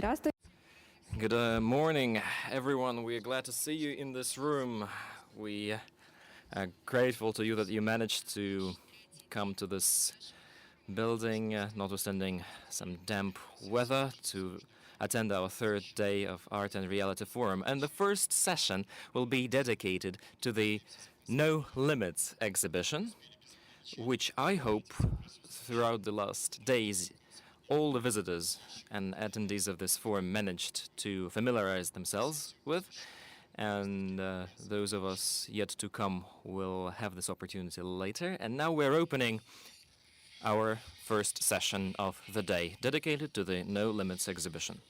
Здравствуйте. Good morning, everyone. We are glad to see you in this room. We are grateful to you that you managed to come to this building, notwithstanding some damp weather, to attend our third day of Art and Reality Forum. And the first session will be dedicated to the No Limits exhibition, which I hope throughout the last days all the visitors and attendees of this forum managed to familiarize themselves with, and those of us yet to come will have this opportunity later. And now we're opening our first session of the day, dedicated to the No Limits exhibition.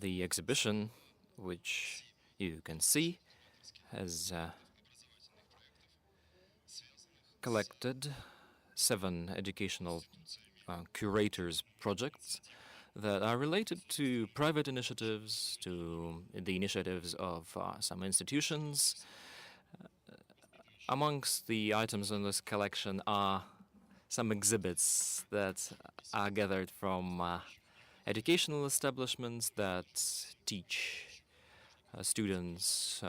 The exhibition, which you can see, has collected 7 educational curators projects that are related to private initiatives, to the initiatives of some institutions. Amongst the items in this collection are some exhibits that are gathered from educational establishments that teach students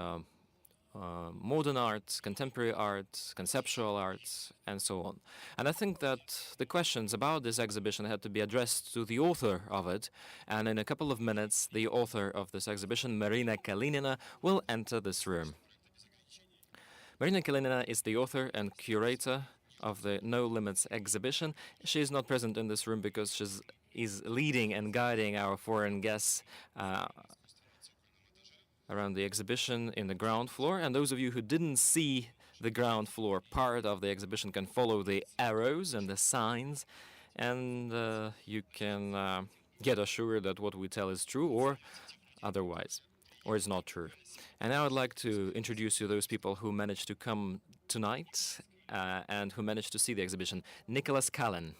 modern art, contemporary art, conceptual art, and so on. And I think that the questions about this exhibition had to be addressed to the author of it. And in a couple of minutes, the author of this exhibition, Marina Kalinina, will enter this room. Marina Kalinina is the author and curator of the No Limits exhibition. She is not present in this room because she is leading and guiding our foreign guests around the exhibition in the ground floor. And those of you who didn't see the ground floor part of the exhibition can follow the arrows and the signs, and you can get assured that what we tell is true or otherwise, or is not true. And now I'd like to introduce you those people who managed to come tonight and who managed to see the exhibition. Nicholas Callan,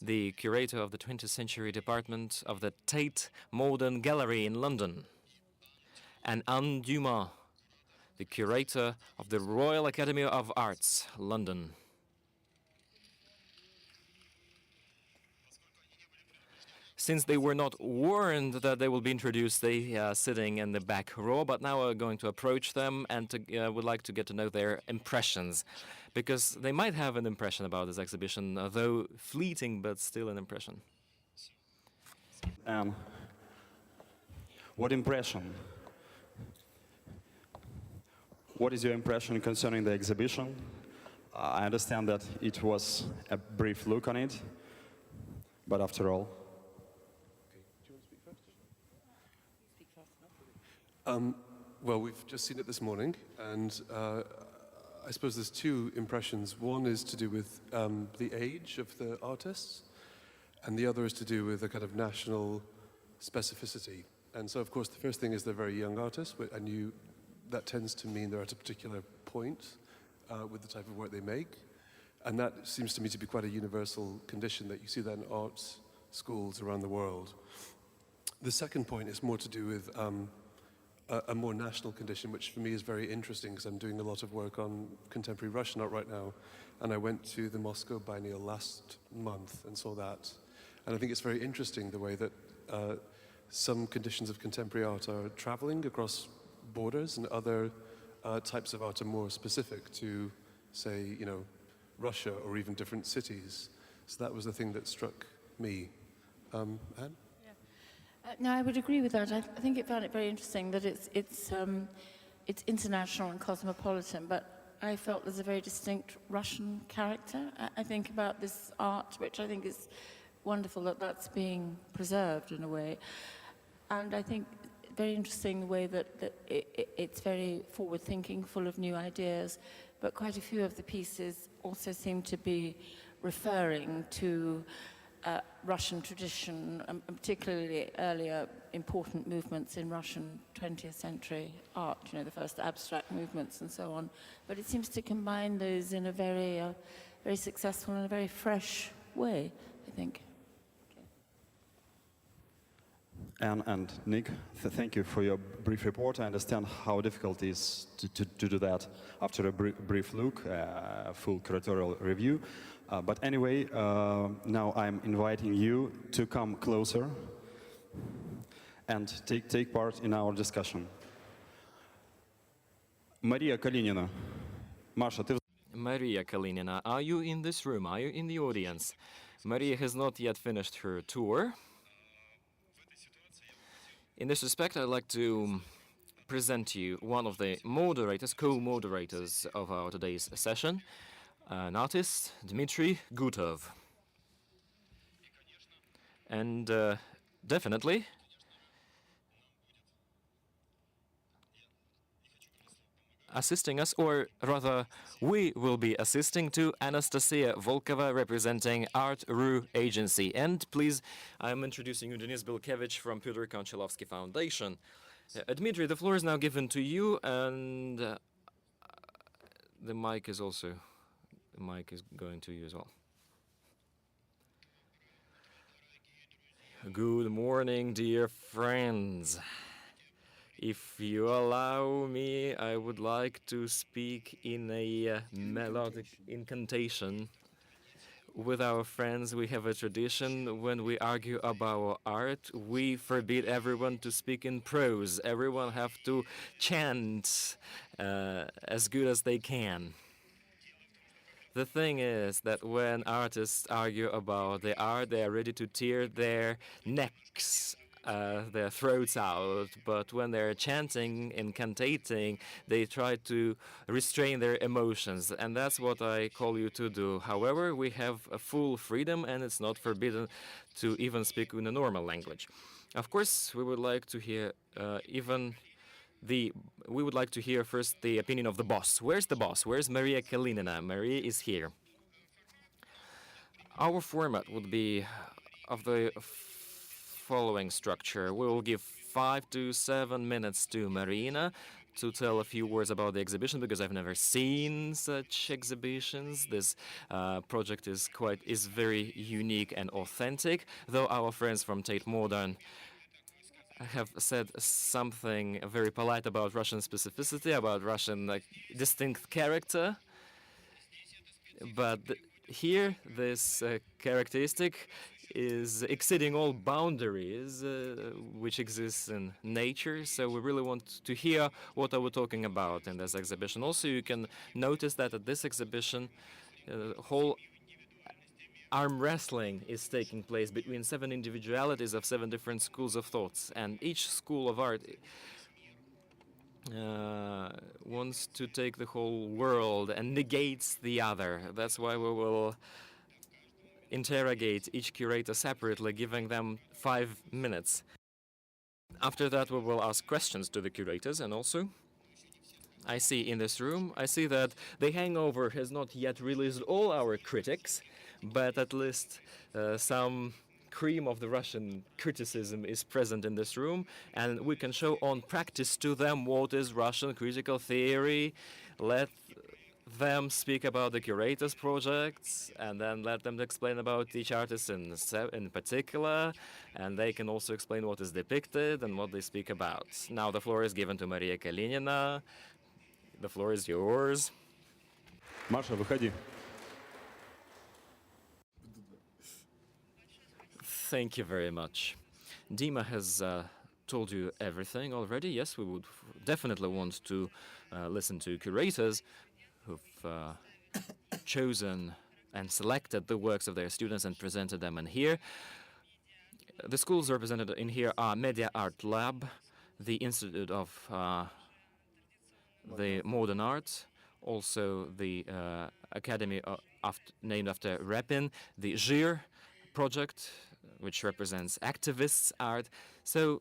the curator of the 20th Century Department of the Tate Modern Gallery in London. And Anne Dumas, the curator of the Royal Academy of Arts, London. Since they were not warned that they will be introduced, they are sitting in the back row, but now we're going to approach them and would like to get to know their impressions, because they might have an impression about this exhibition, though fleeting, but still an impression. What impression? What is your impression concerning the exhibition? I understand that it was a brief look on it, but after all. Okay. Do you want to speak first? Speak first. Well, we've just seen it this morning, and I suppose there's 2 impressions. One is to do with the age of the artists, and the other is to do with a kind of national specificity. And so, of course, the first thing is they're very young artists, and that tends to mean they're at a particular point with the type of work they make. And that seems to me to be quite a universal condition that you see that in art schools around the world. The second point is more to do with a more national condition, which for me is very interesting because I'm doing a lot of work on contemporary Russian art right now. And I went to the Moscow Biennial last month and saw that. And I think it's very interesting the way that some conditions of contemporary art are traveling across borders, and other types of art are more specific to, say, Russia or even different cities. So that was the thing that struck me. Anne? Yeah. No, I would agree with that. I think it found it very interesting that it's international and cosmopolitan, but I felt there's a very distinct Russian character. I think about this art, which I think is wonderful that that's being preserved in a way. And I think very interesting the way that it's very forward-thinking, full of new ideas, but quite a few of the pieces also seem to be referring to Russian tradition, and particularly earlier important movements in Russian 20th century art, the first abstract movements and so on. But it seems to combine those in a very, very successful and a very fresh way, I think. And Nick, thank you for your brief report. I understand how difficult it is to do that after a brief look, full curatorial review. But anyway, now I'm inviting you to come closer and take part in our discussion. Maria Kalinina. Masha, ты... Maria Kalinina, are you in this room? Are you in the audience? Maria has not yet finished her tour. In this respect, I'd like to present to you one of the moderators, co-moderators of our today's session, an artist, Dmitry Gutov. And definitely, assisting us, or rather, we will be assisting to Anastasia Volkova, representing Art.ru Agency. And please, I'm introducing you Denis Bilkevich from Pyotr Konchalovsky Foundation. Dmitry, the floor is now given to you, and the mic is going to you as well. Good morning, dear friends. If you allow me, I would like to speak in a melodic incantation. With our friends, we have a tradition when we argue about art, we forbid everyone to speak in prose. Everyone have to chant as good as they can. The thing is that when artists argue about the art, they are ready to tear their necks, their throats out, but when they're chanting and cantating, they try to restrain their emotions, and that's what I call you to do. However, we have a full freedom, and it's not forbidden to even speak in a normal language. Of course, we would like to hear we would like to hear first the opinion of the boss. Where's the boss? Where's Maria Kalinina? Maria is here. Our format would be of the following structure. We will give 5 to 7 minutes to Marina to tell a few words about the exhibition, because I've never seen such exhibitions. This project is very unique and authentic, though our friends from Tate Modern have said something very polite about Russian specificity, about Russian distinct character. But here, this characteristic is exceeding all boundaries which exist in nature. So we really want to hear what are we talking about in this exhibition. Also, you can notice that at this exhibition, whole arm wrestling is taking place between 7 individualities of 7 different schools of thoughts, and each school of art wants to take the whole world and negates the other. That's why we will interrogate each curator separately, giving them 5 minutes. After that, we will ask questions to the curators, and also I see in this room, I see that The Hangover has not yet released all our critics, but at least some cream of the Russian criticism is present in this room, and we can show on practice to them what is Russian critical theory. Let them speak about the curators' projects, and then let them explain about each artist in particular, and they can also explain what is depicted and what they speak about. Now the floor is given to Maria Kalinina. The floor is yours. Masha, выходи. Thank you very much. Dima has told you everything already. Yes, we would definitely want to listen to curators who've chosen and selected the works of their students and presented them in here. The schools represented in here are Media Art Lab, the Institute of the Modern Arts, also the Academy named after Repin, the Zhir project, which represents activists' art. So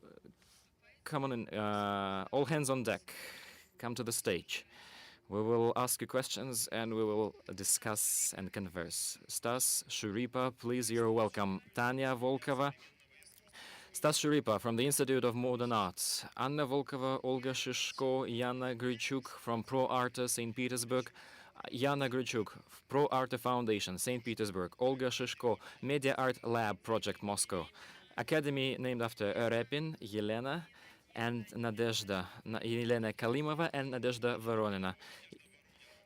come on in, all hands on deck, come to the stage. We will ask you questions and we will discuss and converse. Stas Shuripa, please, you're welcome. Tanya Volkova. Stas Shuripa from the Institute of Modern Arts. Anna Volkova, Olga Shishko, Yana Grichuk from Pro Arte, St. Petersburg. Yana Grichuk, Pro Arte Foundation, St. Petersburg. Olga Shishko, Media Art Lab Project, Moscow. academy named after Repin, Yelena, and Nadezhda. Yelena Kalimova and Nadezhda Voronina.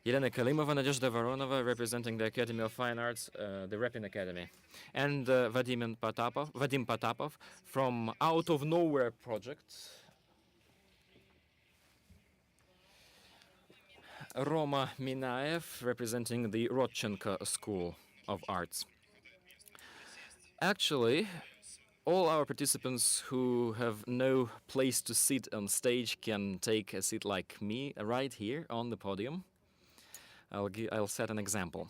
Yelena Kalimova, Nadezhda Voronova, representing the Academy of Fine Arts, the Repin Academy. And Vadim Potapov from Out of Nowhere project. Roma Minaev, representing the Rodchenko School of Arts. Actually, all our participants who have no place to sit on stage can take a seat like me right here on the podium. I'll set an example.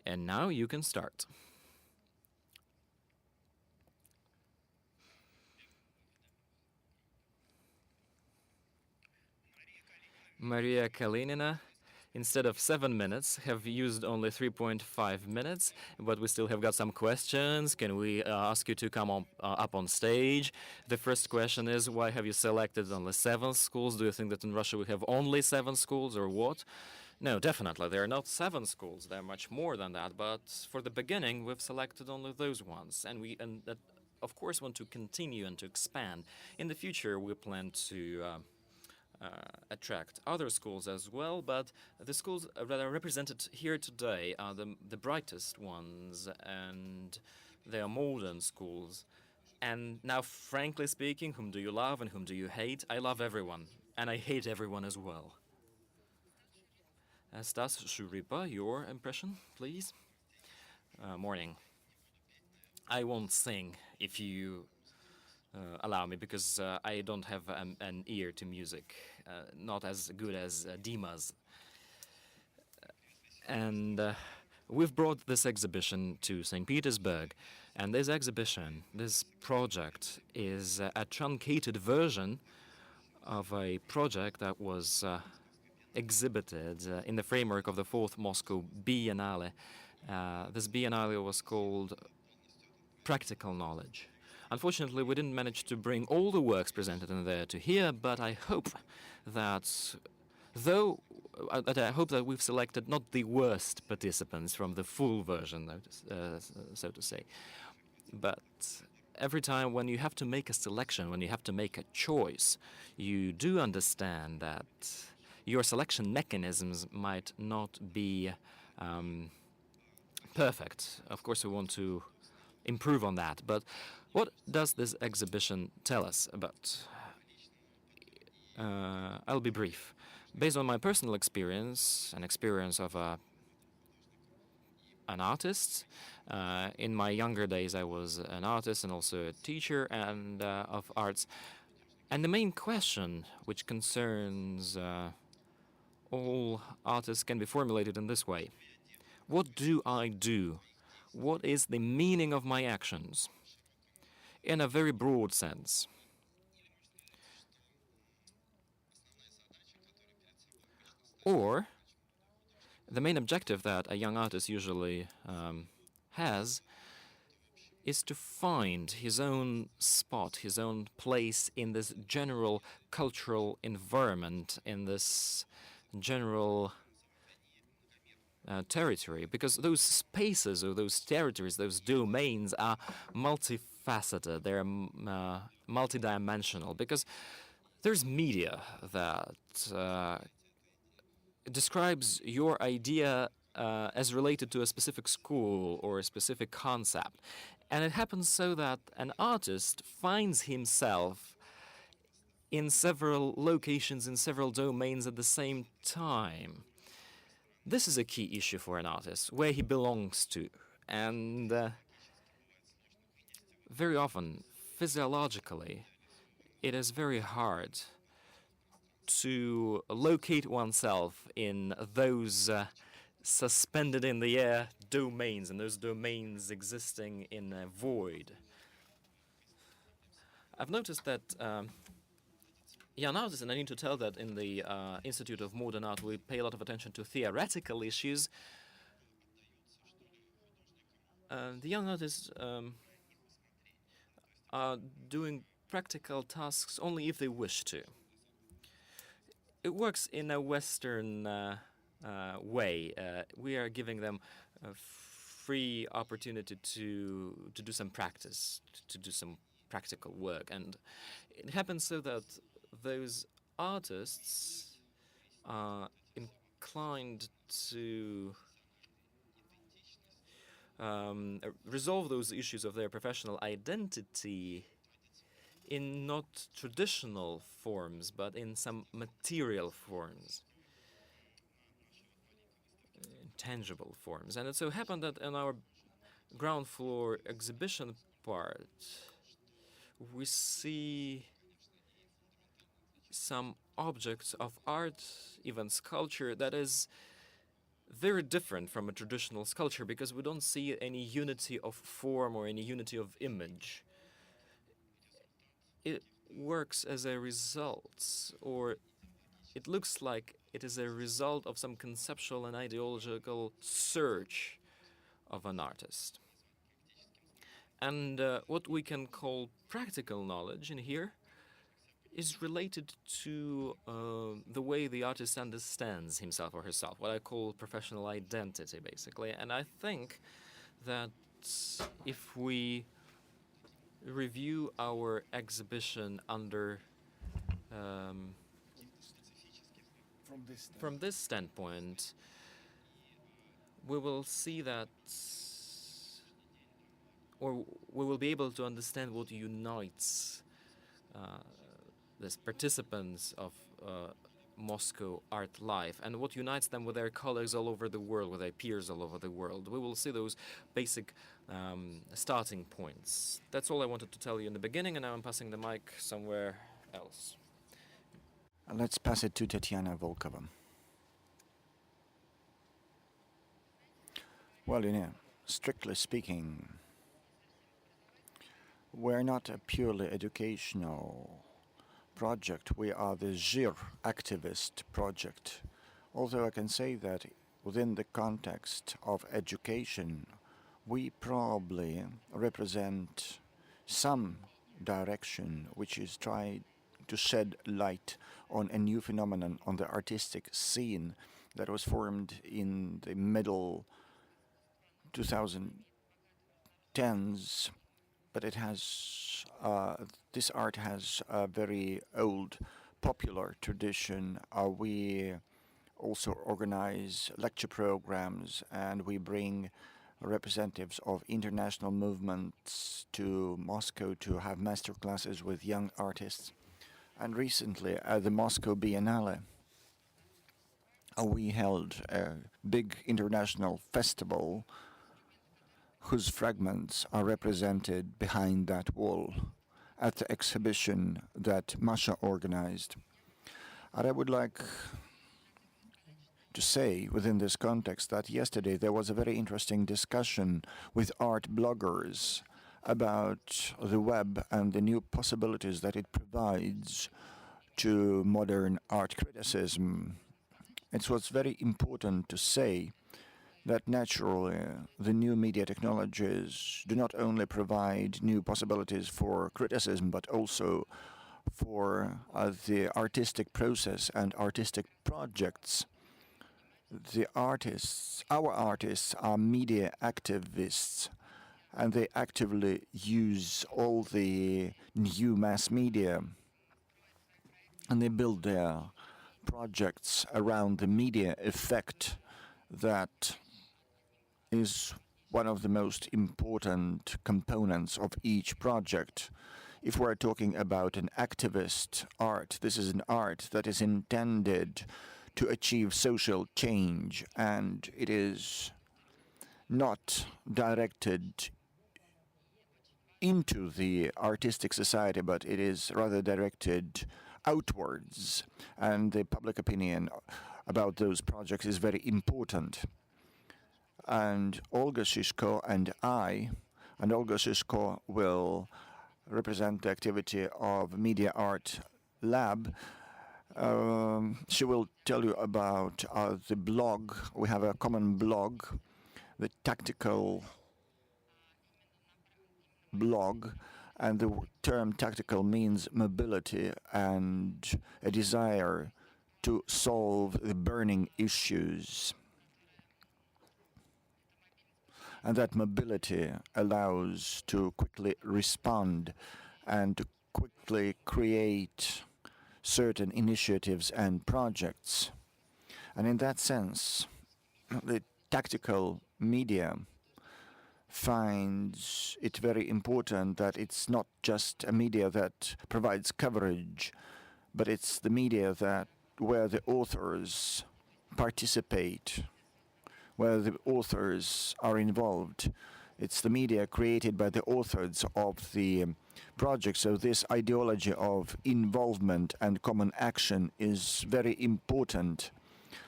And now you can start. Maria Kalinina, instead of 7 minutes, have used only 3.5 minutes, but we still have got some questions. Can we ask you to come up on stage? The first question is, why have you selected only 7 schools? Do you think that in Russia we have only 7 schools, or what? No, definitely, there are not 7 schools. There are much more than that, but for the beginning, we've selected only those ones, and we, of course, want to continue and to expand. In the future, we plan to attract other schools as well, but the schools that are represented here today are the brightest ones, and they are modern schools. And now, frankly speaking, whom do you love and whom do you hate? I love everyone, and I hate everyone as well. Stas Shuripa, your impression, please? Morning. I won't sing if you allow me, because I don't have an ear to music, not as good as Dima's. And we've brought this exhibition to St. Petersburg, and this exhibition, this project, is a truncated version of a project that was exhibited in the framework of the 4th Moscow Biennale. This Biennale was called Practical Knowledge. Unfortunately, we didn't manage to bring all the works presented in there to here, but I hope that I hope that we've selected not the worst participants from the full version, so to say. But every time when you have to make a selection, when you have to make a choice, you do understand that your selection mechanisms might not be perfect. Of course, we want to improve on that, but what does this exhibition tell us about? I'll be brief. Based on my personal experience, an experience of an artist, in my younger days I was an artist and also a teacher and of arts. And the main question which concerns all artists can be formulated in this way. What do I do? What is the meaning of my actions? In a very broad sense. Or the main objective that a young artist usually has is to find his own spot, his own place in this general cultural environment, in this general territory, because those spaces or those territories, those domains are multifaceted, they're multidimensional, because there's media that describes your idea as related to a specific school or a specific concept. And it happens so that an artist finds himself in several locations, in several domains at the same time. This is a key issue for an artist, where he belongs to. And very often, physiologically, it is very hard to locate oneself in those suspended in the air domains, and those domains existing in a void. I've noticed that young artists, and I need to tell that in the Institute of Modern Art we pay a lot of attention to theoretical issues. The young artists are doing practical tasks only if they wish to. It works in a Western way. We are giving them free opportunity to do some practice, to do some practical work. And it happens so that those artists are inclined to resolve those issues of their professional identity in not traditional forms, but in some material forms, tangible forms. And it so happened that in our ground floor exhibition part, we see some objects of art, even sculpture, that is very different from a traditional sculpture because we don't see any unity of form or any unity of image. It works as a result, or it looks like it is a result of some conceptual and ideological search of an artist. And what we can call practical knowledge in here is related to the way the artist understands himself or herself, what I call professional identity, basically. And I think that if we review our exhibition under from this standpoint, we will see that, or we will be able to understand what unites these participants of Moscow art life and what unites them with their colleagues all over the world, with their peers all over the world. We will see those basic starting points. That's all I wanted to tell you in the beginning, and now I'm passing the mic somewhere else. Let's pass it to Tatiana Volkova. Well, strictly speaking, we're not a purely educational project. We are the ZIR activist project. Although I can say that within the context of education, we probably represent some direction which is trying to shed light on a new phenomenon on the artistic scene that was formed in the middle 2010s, but it has this art has a very old popular tradition. We also organize lecture programs, and we bring representatives of international movements to Moscow to have master classes with young artists. And recently at the Moscow Biennale, we held a big international festival whose fragments are represented behind that wall at the exhibition that Masha organized. And I would like to say within this context that yesterday there was a very interesting discussion with art bloggers about the web and the new possibilities that it provides to modern art criticism. It was very important to say that naturally the new media technologies do not only provide new possibilities for criticism, but also for the artistic process and artistic projects. The artists, our artists, are media activists, and they actively use all the new mass media, and they build their projects around the media effect that is one of the most important components of each project. If we're talking about an activist art, this is an art that is intended to achieve social change, and it is not directed into the artistic society, but it is rather directed outwards, and the public opinion about those projects is very important. And Olga Shishko and Olga Shishko will represent the activity of Media Art Lab. She will tell you about the blog. We have a common blog, the tactical blog, and the term tactical means mobility and a desire to solve the burning issues. and that mobility allows to quickly respond and to quickly create certain initiatives and projects. And in that sense, the tactical media finds it very important that it's not just a media that provides coverage, but it's the media that where the authors participate, where the authors are involved. It's the media created by the authors of the project. So this ideology of involvement and common action is very important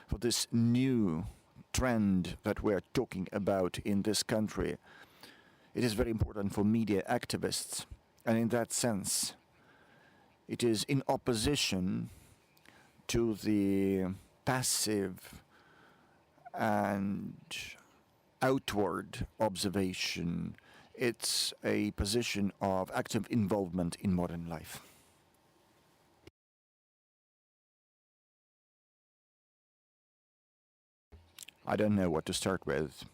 for this new trend that we're talking about in this country. It is very important for media activists, and in that sense, it is in opposition to the passive and outward observation. It's a position of active involvement in modern life. I don't know what to start with.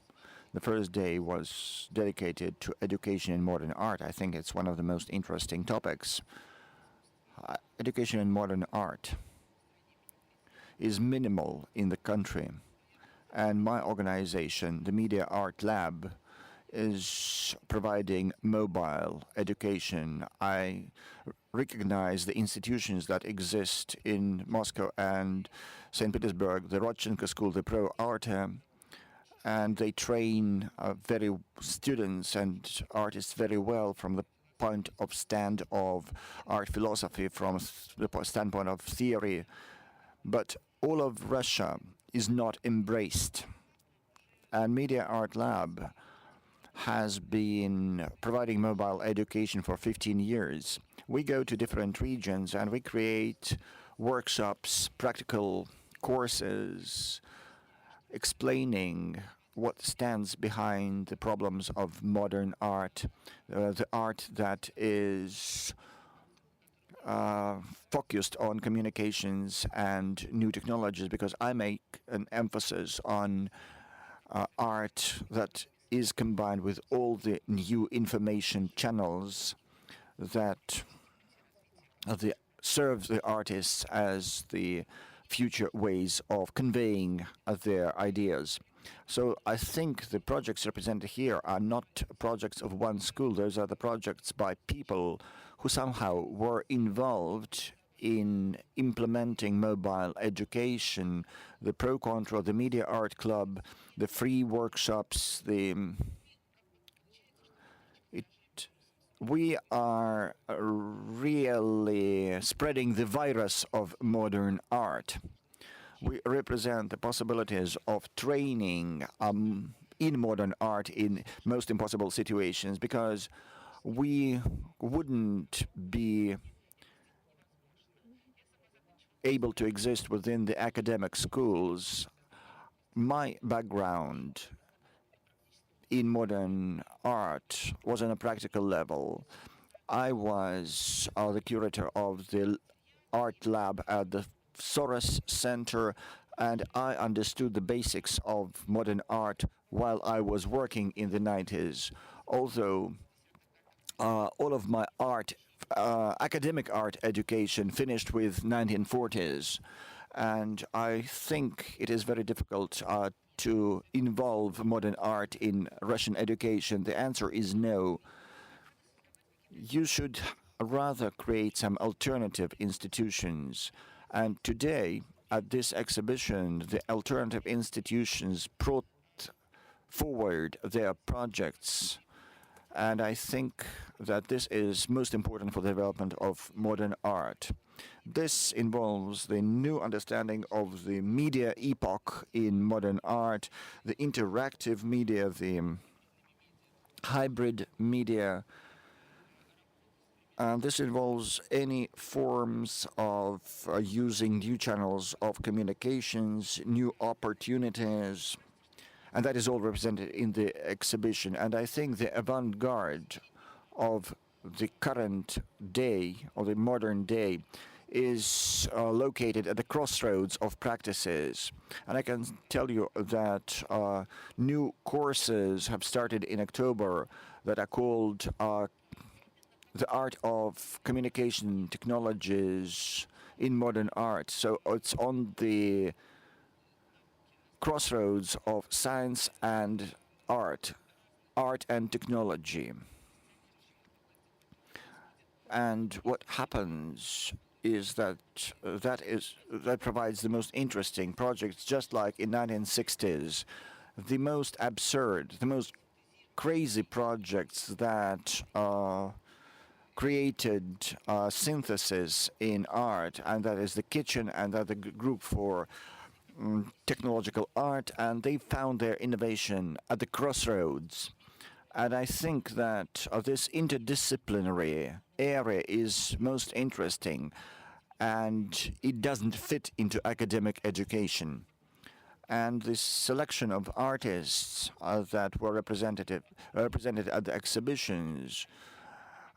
The first day was dedicated to education in modern art. I think it's one of the most interesting topics. Education in modern art is minimal in the country, and my organization, the Media Art Lab, is providing mobile education. I recognize the institutions that exist in Moscow and St. Petersburg, the Rodchenko School, the Pro Arte, and they train very students and artists very well from the point of stand of art philosophy, from the standpoint of theory. But all of Russia is not embraced. And Media Art Lab has been providing mobile education for 15 years. We go to different regions and we create workshops, practical courses, explaining what stands behind the problems of modern art, the art that is focused on communications and new technologies, because I make an emphasis on art that is combined with all the new information channels that serve the artists as the future ways of conveying their ideas. So I think the projects represented here are not projects of one school. Those are the projects by people who somehow were involved in implementing mobile education, the Pro Control, the Media Art Club, the free workshops, we are really spreading the virus of modern art. We represent the possibilities of training in modern art in most impossible situations, because we wouldn't be able to exist within the academic schools. My background in modern art was on a practical level. I was the curator of the art lab at the Soros Center, and I understood the basics of modern art while I was working in the 90s. Although all of my academic art education finished with 1940s, and I think it is very difficult to involve modern art in Russian education. The answer is no. You should rather create some alternative institutions. And today, at this exhibition, the alternative institutions brought forward their projects. And I think that this is most important for the development of modern art. This involves the new understanding of the media epoch in modern art, the interactive media, the hybrid media. And this involves any forms of using new channels of communications, new opportunities, and that is all represented in the exhibition. And I think the avant-garde of the current day, or the modern day, is located at the crossroads of practices. And I can tell you that new courses have started in October that are called the Art of Communication Technologies in Modern Art. So it's on the crossroads of science and art, art and technology. And what happens is that that provides the most interesting projects, just like in 1960s, the most absurd, the most crazy projects that created synthesis in art, and that is the Kitchen and that the group for technological art, and they found their innovation at the crossroads. And I think that this interdisciplinary area is most interesting, and it doesn't fit into academic education. And this selection of artists that were represented at the exhibitions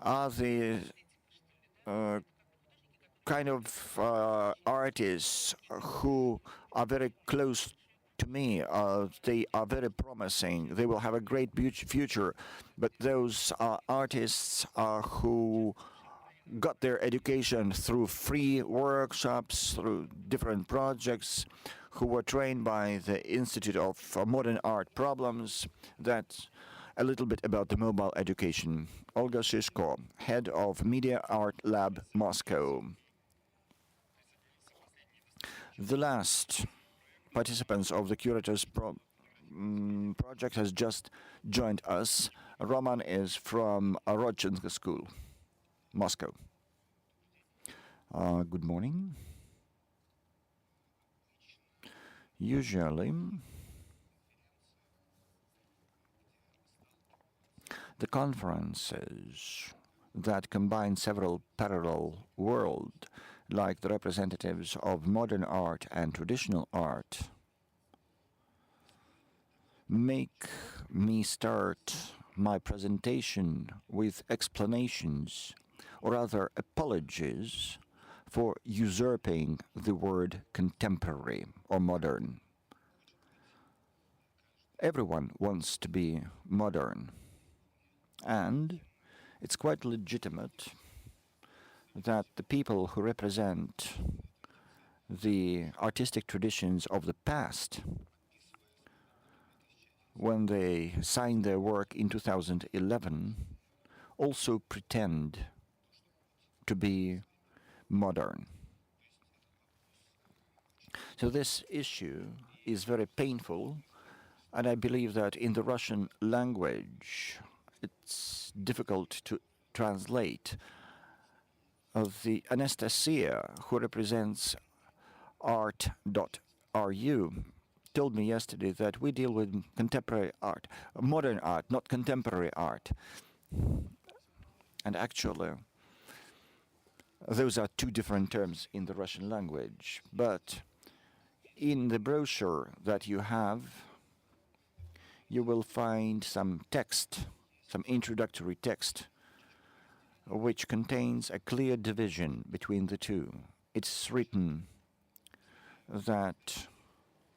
are the kind of artists who are very close to me. They are very promising. They will have a great future. But those are artists who got their education through free workshops, through different projects, who were trained by the Institute of Modern Art Problems. That's a little bit about the mobile education. Olga Shishko, head of Media Art Lab Moscow. The last participants of the Curators project has just joined us. Roman is from Rodchensk School, Moscow. Good morning. Usually, the conferences that combine several parallel worlds, like the representatives of modern art and traditional art, make me start my presentation with explanations, or rather apologies, for usurping the word contemporary or modern. Everyone wants to be modern, and it's quite legitimate that the people who represent the artistic traditions of the past, when they signed their work in 2011, also pretend to be modern. So this issue is very painful, and I believe that in the Russian language it's difficult to translate. The Anastasia, who represents art.ru, told me yesterday that we deal with contemporary art, modern art, not contemporary art. And actually, those are two different terms in the Russian language. But in the brochure that you have, you will find some text, some introductory text, which contains a clear division between the two. It's written that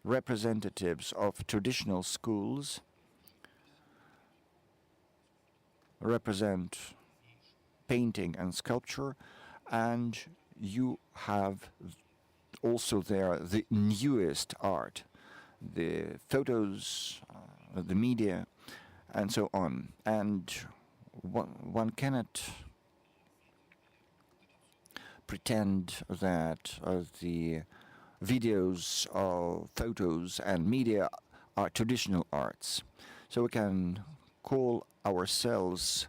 representatives of traditional schools represent painting and sculpture, and you have also there the newest art, the photos, the media, and so on. And one cannot pretend that the videos, photos, and media are traditional arts. So we can call ourselves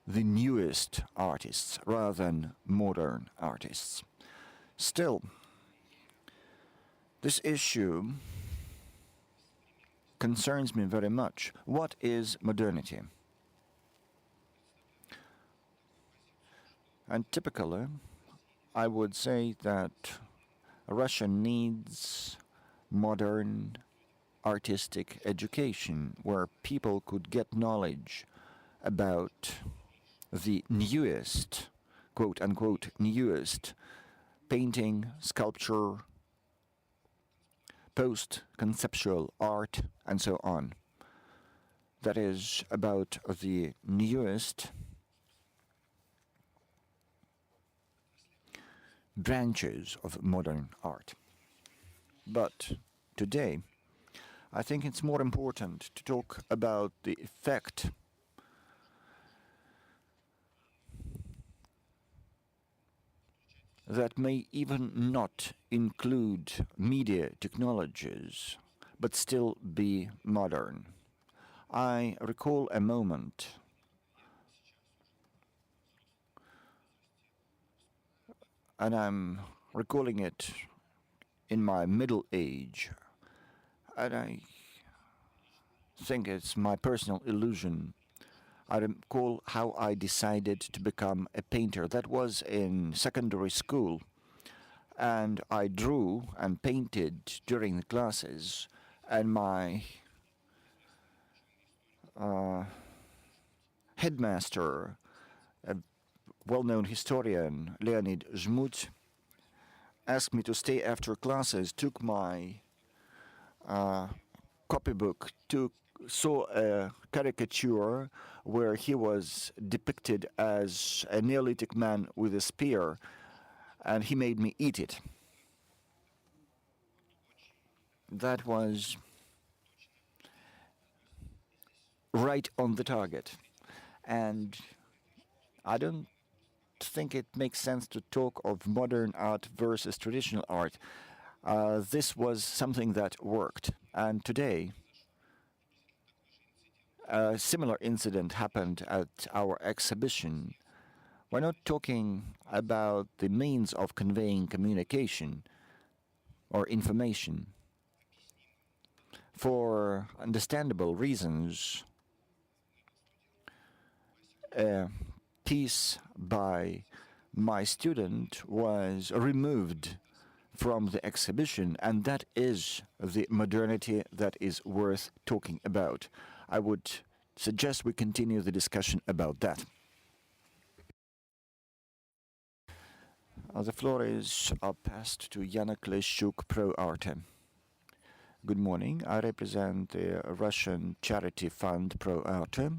the newest artists rather than modern artists. Still, this issue concerns me very much. What is modernity? And typically, I would say that Russia needs modern artistic education where people could get knowledge about the newest, quote-unquote, newest painting, sculpture, post-conceptual art, and so on. That is about the newest branches of modern art. But today, I think it's more important to talk about the effect that may even not include media technologies, but still be modern. I recall a moment and I'm recalling it in my middle age, and I think it's my personal illusion. I recall how I decided to become a painter. That was in secondary school, and I drew and painted during the classes, and my headmaster, a well-known historian, Leonid Zhmut, asked me to stay after classes, took my copybook, saw a caricature where he was depicted as a Neolithic man with a spear, and he made me eat it. That was right on the target. And I don't think it makes sense to talk of modern art versus traditional art. This was something that worked. And today, a similar incident happened at our exhibition. We're not talking about the means of conveying communication or information. For understandable reasons, a piece by my student was removed from the exhibition, and that is the modernity that is worth talking about. I would suggest we continue the discussion about that. The floor is passed to Yana Kleshchuk, Pro Arte. Good morning. I represent the Russian charity fund Pro Arte.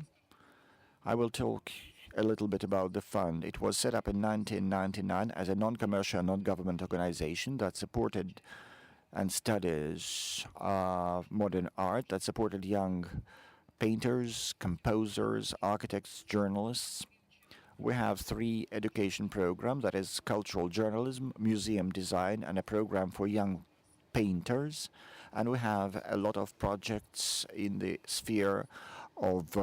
I will talk a little bit about the fund. It was set up in 1999 as a non-commercial, non-government organization that supported and studies modern art, that supported young painters, composers, architects, journalists. We have 3 education programs, that is cultural journalism, museum design, and a program for young painters. And we have a lot of projects in the sphere of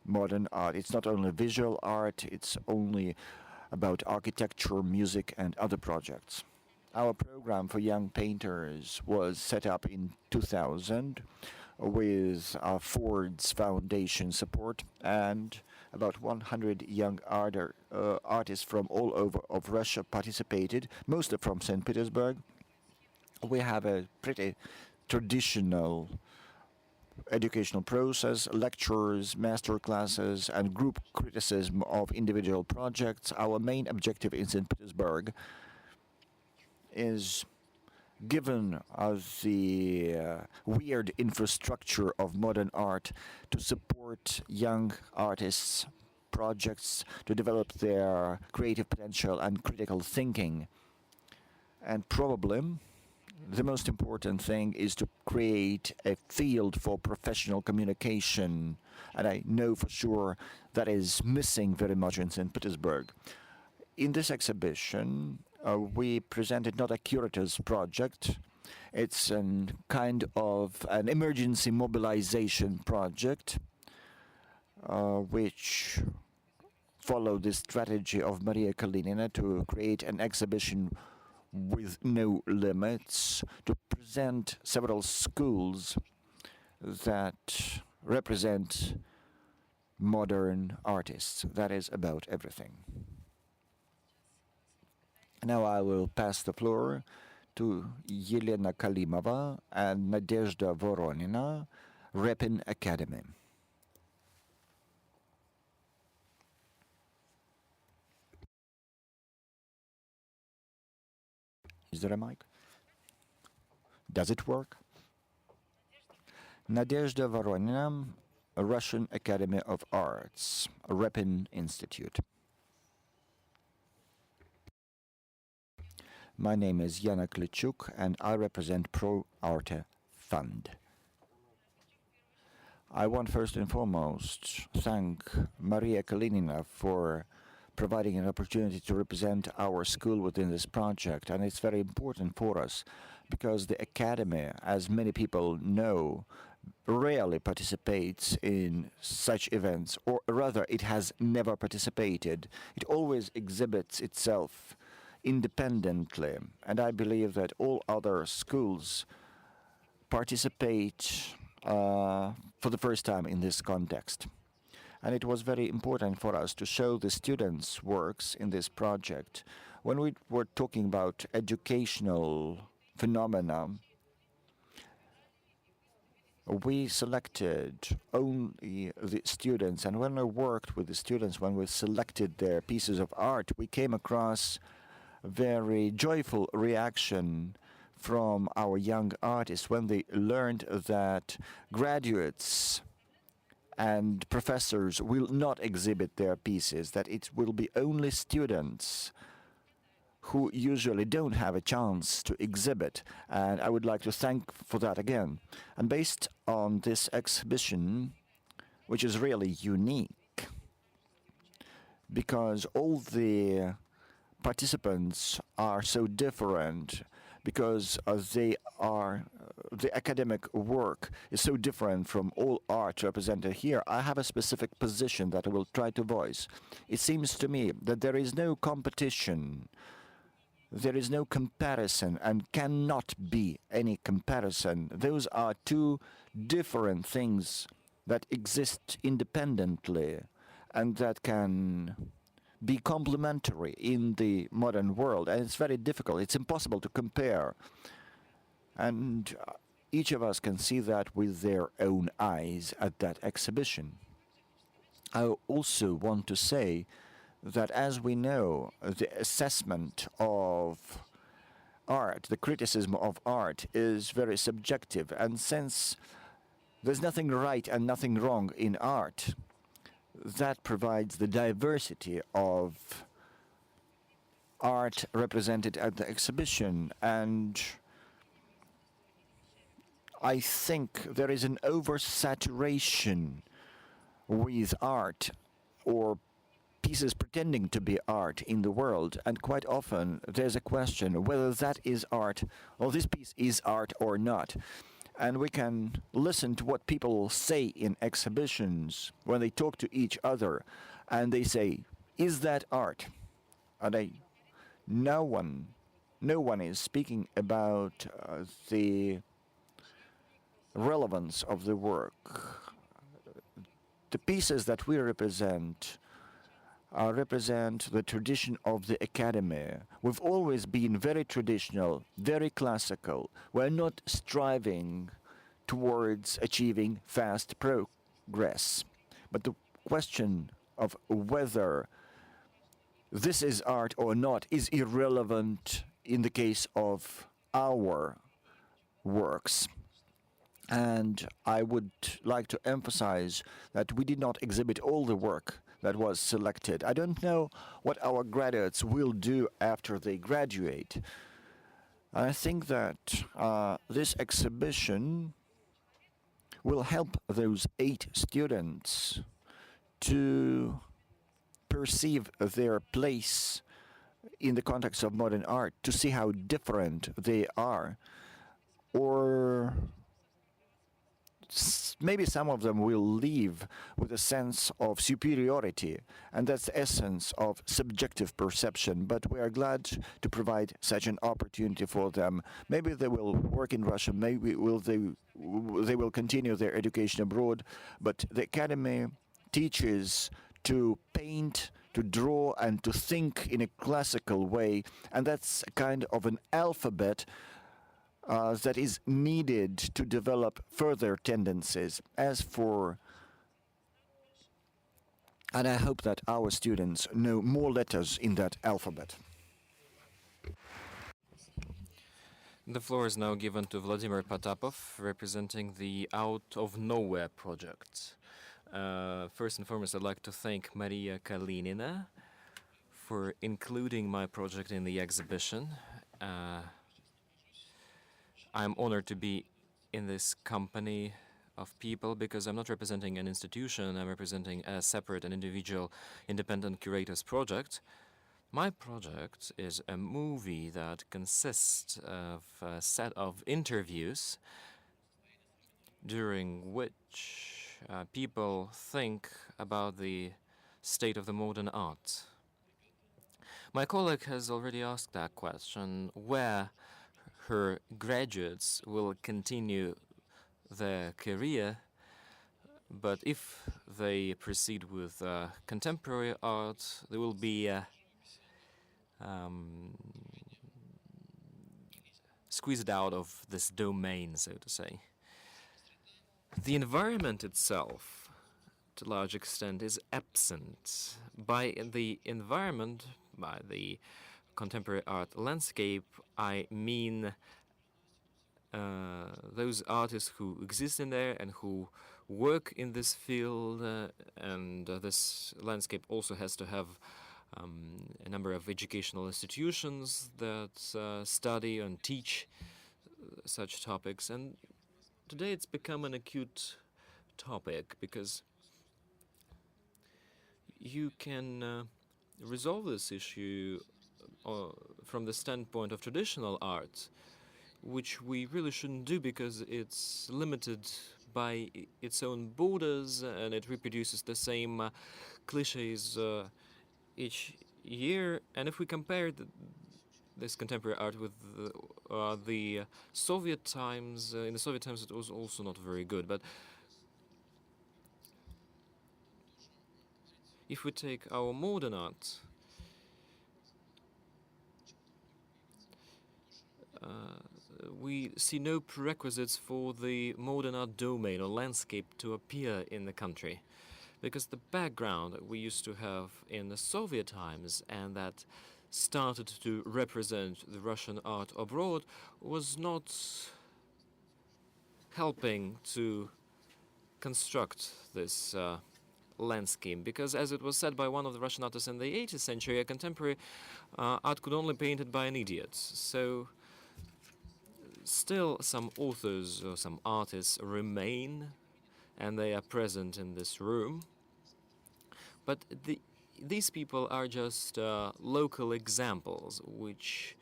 modern art. It's not only visual art, it's only about architecture, music, and other projects. Our program for young painters was set up in 2000 with Ford's Foundation support, and about 100 young artists from all over of Russia participated, mostly from St. Petersburg. We have a pretty traditional educational process, lectures, master classes, and group criticism of individual projects. Our main objective in St. Petersburg is, given the weird infrastructure of modern art, to support young artists' projects to develop their creative potential and critical thinking. And probably the most important thing is to create a field for professional communication. And I know for sure that is missing very much in St. Petersburg. In this exhibition, we presented not a Curators project. It's a kind of an emergency mobilization project, which followed the strategy of Maria Kalinina to create an exhibition with no limits, to present several schools that represent modern artists. That is about everything. Now I will pass the floor to Yelena Kalimova and Nadezhda Voronina, Repin Academy. Is there a mic? Does it work? Nadezhda Voronina, Russian Academy of Arts, Repin Institute. My name is Yana Klichuk and I represent Pro Arte Fund. I want first and foremost thank Maria Kalinina for providing an opportunity to represent our school within this project, and it's very important for us because the Academy, as many people know, rarely participates in such events, or rather it has never participated. It always exhibits itself independently, and I believe that all other schools participate for the first time in this context. And it was very important for us to show the students' works in this project. When we were talking about educational phenomena, we selected only the students, and when I worked with the students, when we selected their pieces of art, we came across a very joyful reaction from our young artists when they learned that graduates and professors will not exhibit their pieces, that it will be only students who usually don't have a chance to exhibit, and I would like to thank for that again. And based on this exhibition, which is really unique, because all the participants are so different, because the academic work is so different from all art represented here, I have a specific position that I will try to voice. It seems to me that there is no competition, there is no comparison, and cannot be any comparison. Those are two different things that exist independently and that can be complementary in the modern world, and it's very difficult. It's impossible to compare, and each of us can see that with their own eyes at that exhibition. I also want to say that, as we know, the assessment of art, the criticism of art, is very subjective, and since there's nothing right and nothing wrong in art, that provides the diversity of art represented at the exhibition. And I think there is an oversaturation with art or pieces pretending to be art in the world, and quite often there's a question whether that is art or this piece is art or not. And we can listen to what people say in exhibitions when they talk to each other, and they say, is that art? And no one is speaking about the relevance of the work. The pieces that we represent the tradition of the Academy. We've always been very traditional, very classical. We're not striving towards achieving fast progress. But the question of whether this is art or not is irrelevant in the case of our works. And I would like to emphasize that we did not exhibit all the work that was selected. I don't know what our graduates will do after they graduate. I think that this exhibition will help those 8 students to perceive their place in the context of modern art, to see how different they are, or maybe some of them will leave with a sense of superiority, and that's the essence of subjective perception. But we are glad to provide such an opportunity for them. Maybe they will work in Russia, maybe they will continue their education abroad, but the Academy teaches to paint, to draw, and to think in a classical way, and that's a kind of an alphabet that is needed to develop further tendencies. And I hope that our students know more letters in that alphabet. The floor is now given to Vladimir Potapov, representing the Out of Nowhere project. First and foremost, I'd like to thank Maria Kalinina for including my project in the exhibition. I'm honored to be in this company of people because I'm not representing an institution, I'm representing a separate and individual independent curators project. My project is a movie that consists of a set of interviews during which people think about the state of the modern art. My colleague has already asked that question, where her graduates will continue their career, but if they proceed with contemporary art, they will be squeezed out of this domain, so to say. The environment itself, to a large extent, is absent. By the environment, by the contemporary art landscape, I mean those artists who exist in there and who work in this field, and this landscape also has to have a number of educational institutions that study and teach such topics. And today it's become an acute topic because you can resolve this issue from the standpoint of traditional art, which we really shouldn't do because it's limited by its own borders and it reproduces the same cliches each year. And if we compare this contemporary art with the Soviet times, in the Soviet times it was also not very good. But if we take our modern art, we see no prerequisites for the modern art domain or landscape to appear in the country, because the background that we used to have in the Soviet times and that started to represent the Russian art abroad was not helping to construct this landscape, because as it was said by one of the Russian artists in the 18th century, a contemporary art could only be painted by an idiot. So still some authors or some artists remain, and they are present in this room. But these people are just local examples, which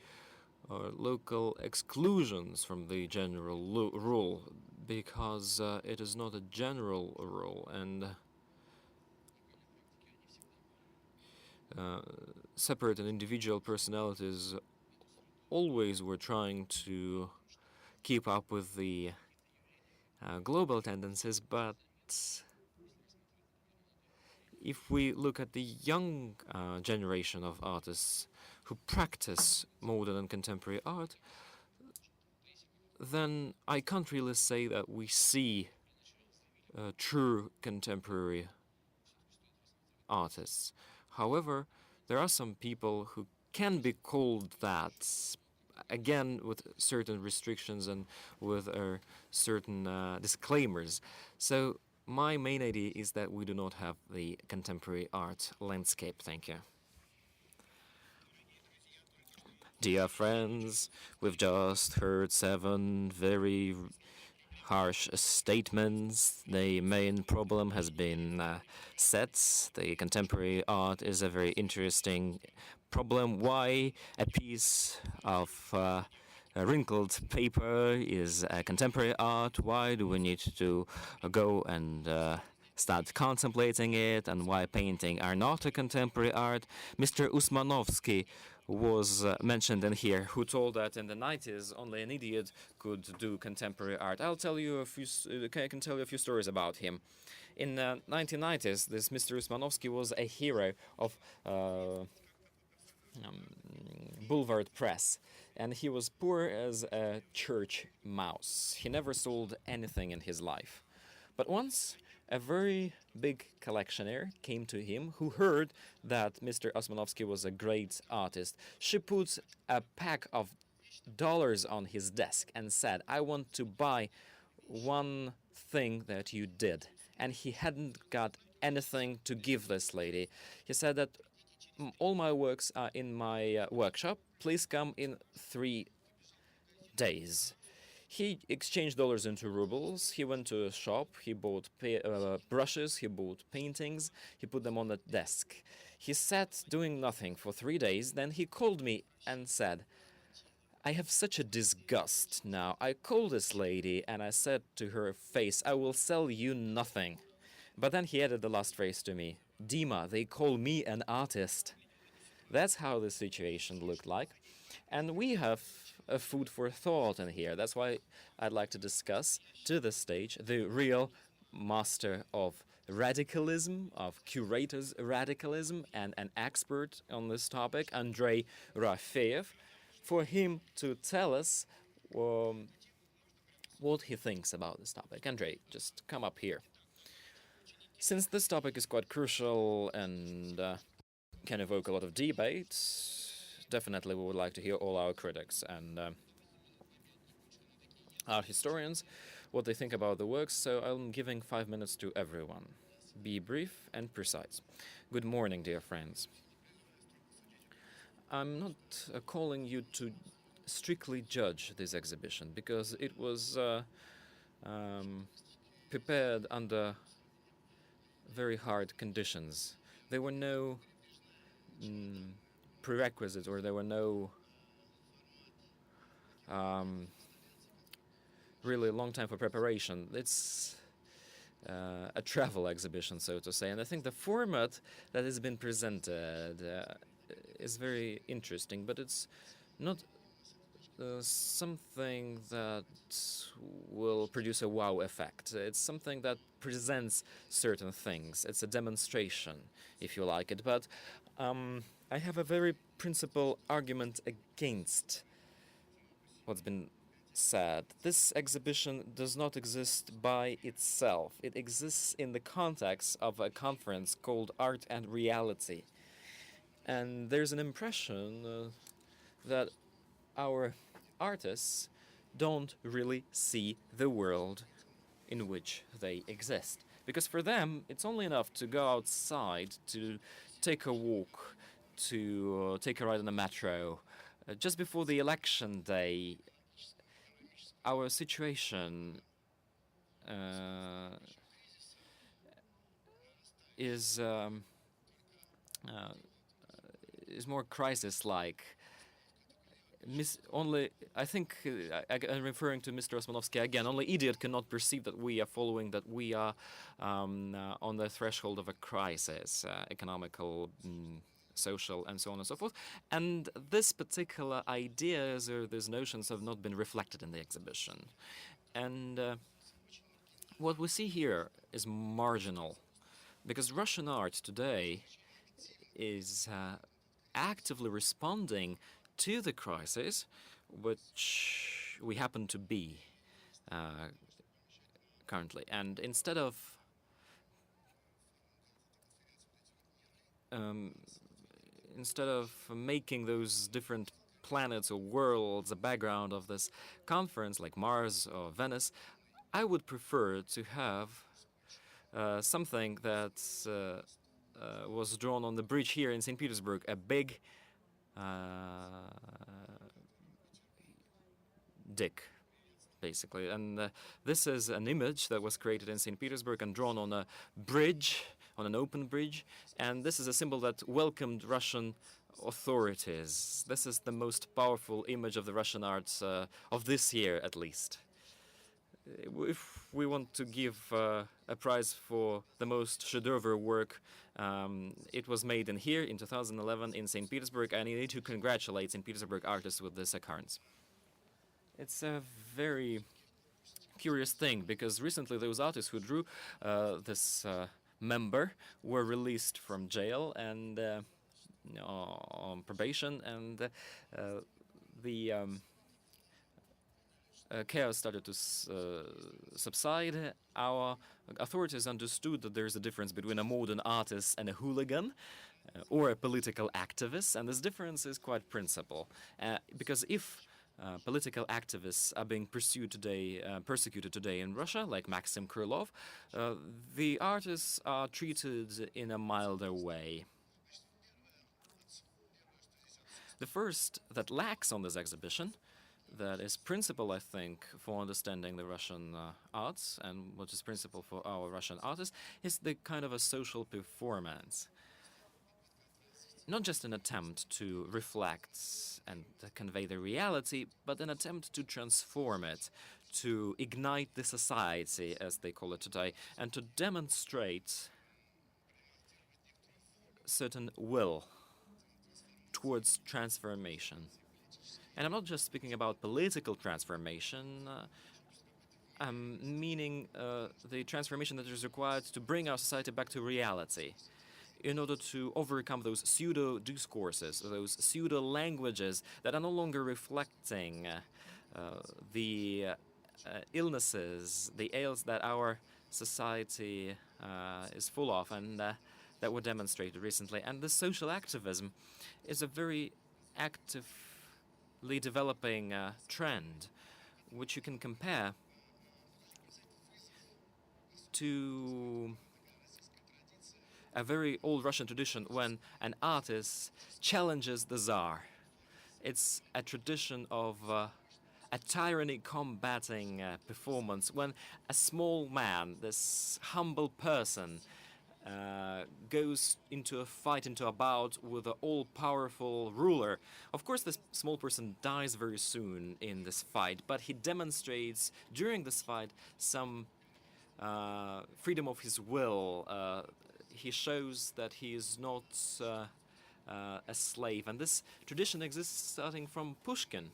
are local exclusions from the general rule, because it is not a general rule, and separate and individual personalities always were trying to keep up with the global tendencies. But if we look at the young generation of artists who practice modern and contemporary art, then I can't really say that we see true contemporary artists. However, there are some people who can be called that, again with certain restrictions and with certain disclaimers. So my main idea is that we do not have the contemporary art landscape. Thank you. Dear friends, we've just heard 7 very harsh statements. The main problem has been set. The contemporary art is a very interesting problem. Why a piece of wrinkled paper is a contemporary art? Why do we need to go and start contemplating it? And why painting are not a contemporary art? Mr. Usmanovsky was mentioned in here, who told that in the 90s only an idiot could do contemporary art. I can tell you a few stories about him. In the 1990s, this Mr. Usmanovsky was a hero of Boulevard Press, and he was poor as a church mouse. He never sold anything in his life. But once a very big collectioner came to him who heard that Mr. Osmanovsky was a great artist. She put a pack of dollars on his desk and said, I want to buy one thing that you did. And he hadn't got anything to give this lady. He said that all my works are in my workshop. Please come in 3 days. He exchanged dollars into rubles. He went to a shop. He bought brushes. He bought paintings. He put them on the desk. He sat doing nothing for 3 days. Then he called me and said, I have such a disgust now. I called this lady and I said to her face, I will sell you nothing. But then he added the last phrase to me, Dima, they call me an artist. That's how the situation looked like. And we have a food for thought in here. That's why I'd like to discuss to the stage the real master of radicalism, of curators radicalism, and an expert on this topic, Andrei Rafeev, for him to tell us what he thinks about this topic. Andrei, just come up here. Since this topic is quite crucial and can evoke a lot of debate, definitely we would like to hear all our critics and our historians what they think about the works, so I'm giving 5 minutes to everyone. Be brief and precise. Good morning, dear friends. I'm not calling you to strictly judge this exhibition because it was prepared under very hard conditions. There were no prerequisites, or there were no really long time for preparation. It's a travel exhibition, so to say, and I think the format that has been presented is very interesting, but it's not something that will produce a wow effect. It's something that presents certain things. It's a demonstration, if you like it. But I have a very principal argument against what's been said. This exhibition does not exist by itself. It exists in the context of a conference called Art and Reality. And there's an impression that our artists don't really see the world in which they exist. Because for them, it's only enough to go outside, to take a walk, to take a ride on the metro. Just before the election day, our situation is more crisis-like. I think I'm referring to Mr. Osmanovsky again. Only idiot cannot perceive that we are on the threshold of a crisis, economical, social, and so on and so forth. And this particular ideas or these notions have not been reflected in the exhibition. And what we see here is marginal, because Russian art today is actively responding to the crisis, which we happen to be currently. And instead of making those different planets or worlds a background of this conference, like Mars or Venice, I would prefer to have something that was drawn on the bridge here in St. Petersburg, a big dick, basically. And this is an image that was created in St. Petersburg and drawn on a bridge, on an open bridge. And this is a symbol that welcomed Russian authorities. This is the most powerful image of the Russian arts of this year, at least. If we want to give a prize for the most chef-d'oeuvre work, it was made in here in 2011 in St. Petersburg, and I need to congratulate St. Petersburg artists with this occurrence. It's a very curious thing, because recently those artists who drew this member were released from jail and on probation, and the chaos started to subside. Our authorities understood that there's a difference between a modern artist and a hooligan or a political activist, and this difference is quite principal. Because if political activists are being persecuted today in Russia, like Maxim Krylov, the artists are treated in a milder way. The first that lacks on this exhibition, that is principal, I think, for understanding the Russian arts and what is principal for our Russian artists, is the kind of a social performance. Not just an attempt to reflect and convey the reality, but an attempt to transform it, to ignite the society, as they call it today, and to demonstrate certain will towards transformation. And I'm not just speaking about political transformation, I'm meaning the transformation that is required to bring our society back to reality in order to overcome those pseudo-discourses, those pseudo-languages that are no longer reflecting the illnesses, the ails that our society is full of, and that were demonstrated recently. And the social activism is a very actively developing trend, which you can compare to a very old Russian tradition when an artist challenges the Tsar. It's a tradition of a tyranny combating performance when a small man, this humble person, goes into a fight, into a bout with an all-powerful ruler. Of course, this small person dies very soon in this fight, but he demonstrates during this fight some freedom of his will. He shows that he is not a slave. And this tradition exists starting from Pushkin.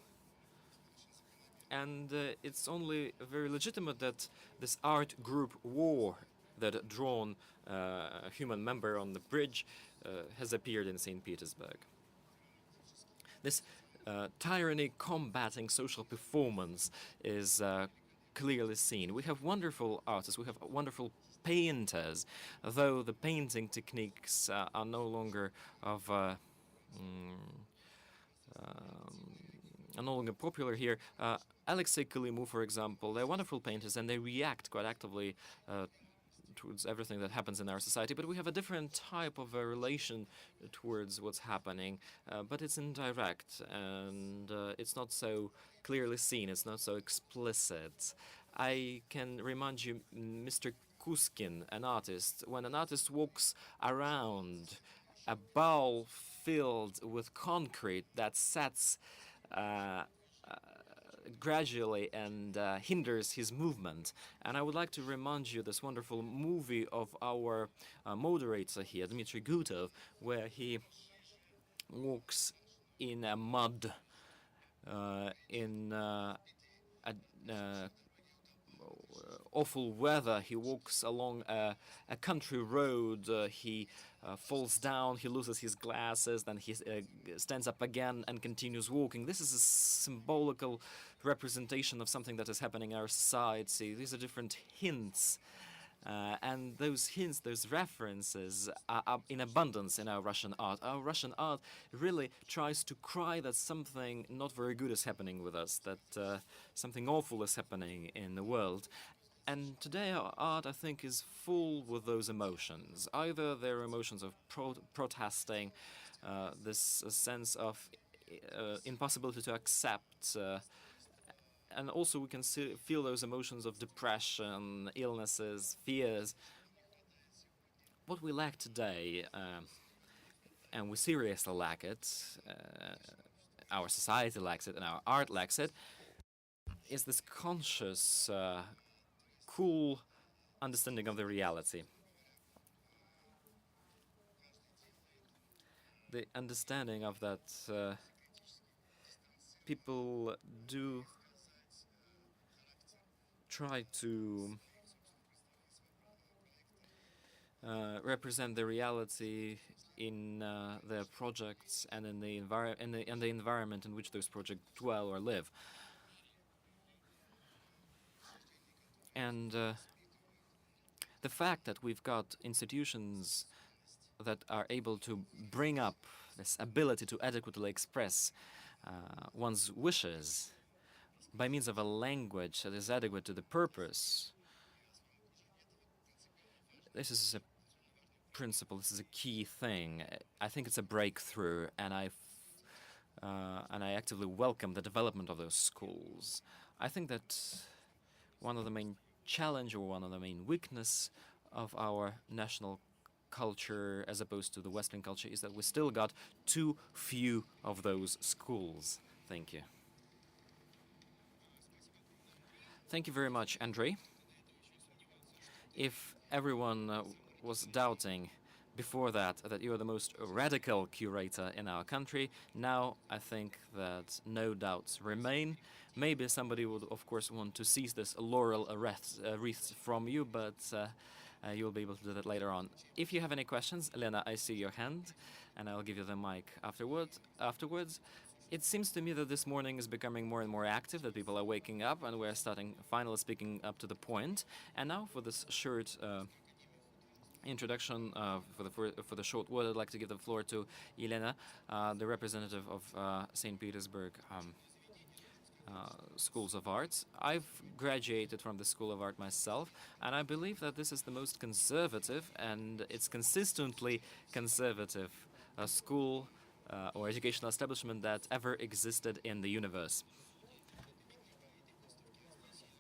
And it's only very legitimate that this art group War that had drawn a human member on the bridge has appeared in St. Petersburg. This tyranny combating social performance is clearly seen. We have wonderful artists, we have wonderful painters, though the painting techniques are no longer of are no longer popular here. Alexei Kulimov, for example, they're wonderful painters and they react quite actively towards everything that happens in our society, but we have a different type of a relation towards what's happening, but it's indirect and it's not so clearly seen, it's not so explicit. I can remind you, Mr. Kuskin, an artist, when an artist walks around a bowl filled with concrete that sets gradually and hinders his movement. And I would like to remind you this wonderful movie of our moderator here, Dmitry Gutov, where he walks in a mud, in awful weather. He walks along a country road. He falls down, he loses his glasses, then he stands up again and continues walking. This is a symbolical representation of something that is happening in our society. These are different hints. And those hints, those references are in abundance in our Russian art. Our Russian art really tries to cry that something not very good is happening with us, that something awful is happening in the world. And today our art, I think, is full with those emotions. Either they're emotions of protesting, this sense of impossibility to accept, and also we can feel those emotions of depression, illnesses, fears. What we lack today, and we seriously lack it, our society lacks it and our art lacks it, is this conscious, cool understanding of the reality. The understanding of that people do try to represent the reality in their projects and in the environment in which those projects dwell or live. And the fact that we've got institutions that are able to bring up this ability to adequately express one's wishes by means of a language that is adequate to the purpose. This is a principle, this is a key thing. I think it's a breakthrough, and I actively welcome the development of those schools. I think that one of the main challenge or one of the main weakness of our national culture as opposed to the Western culture is that we still got too few of those schools. Thank you. Thank you very much, Andrei. If everyone was doubting before that you are the most radical curator in our country, now I think that no doubts remain. Maybe somebody would, of course, want to seize this laurel wreath from you, but you'll be able to do that later on. If you have any questions, Elena, I see your hand, and I'll give you the mic afterwards. It seems to me that this morning is becoming more and more active, that people are waking up, and we're starting finally speaking up to the point. And now for this short introduction, for the short word, I'd like to give the floor to Elena, the representative of St. Petersburg Schools of Arts. I've graduated from the School of Art myself, and I believe that this is the most conservative, and it's consistently conservative school or educational establishment that ever existed in the universe.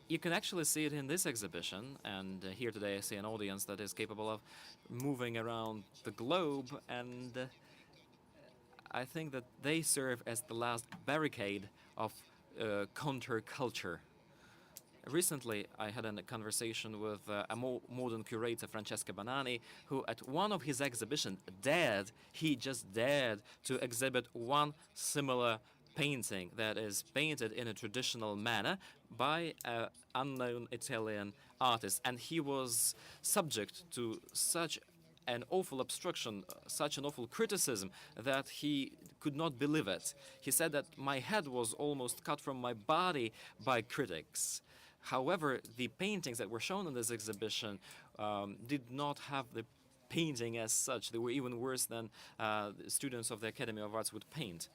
You can actually see it in this exhibition, and here today I see an audience that is capable of moving around the globe, and I think that they serve as the last barricade of counterculture. Recently, I had a conversation with a modern curator, Francesca Banani, who at one of his exhibitions just dared to exhibit one similar painting that is painted in a traditional manner by an unknown Italian artist. And he was subject to such an awful obstruction, such an awful criticism, that he could not believe it. He said that my head was almost cut from my body by critics. However, the paintings that were shown in this exhibition did not have the painting as such. They were even worse than students of the Academy of Arts would paint.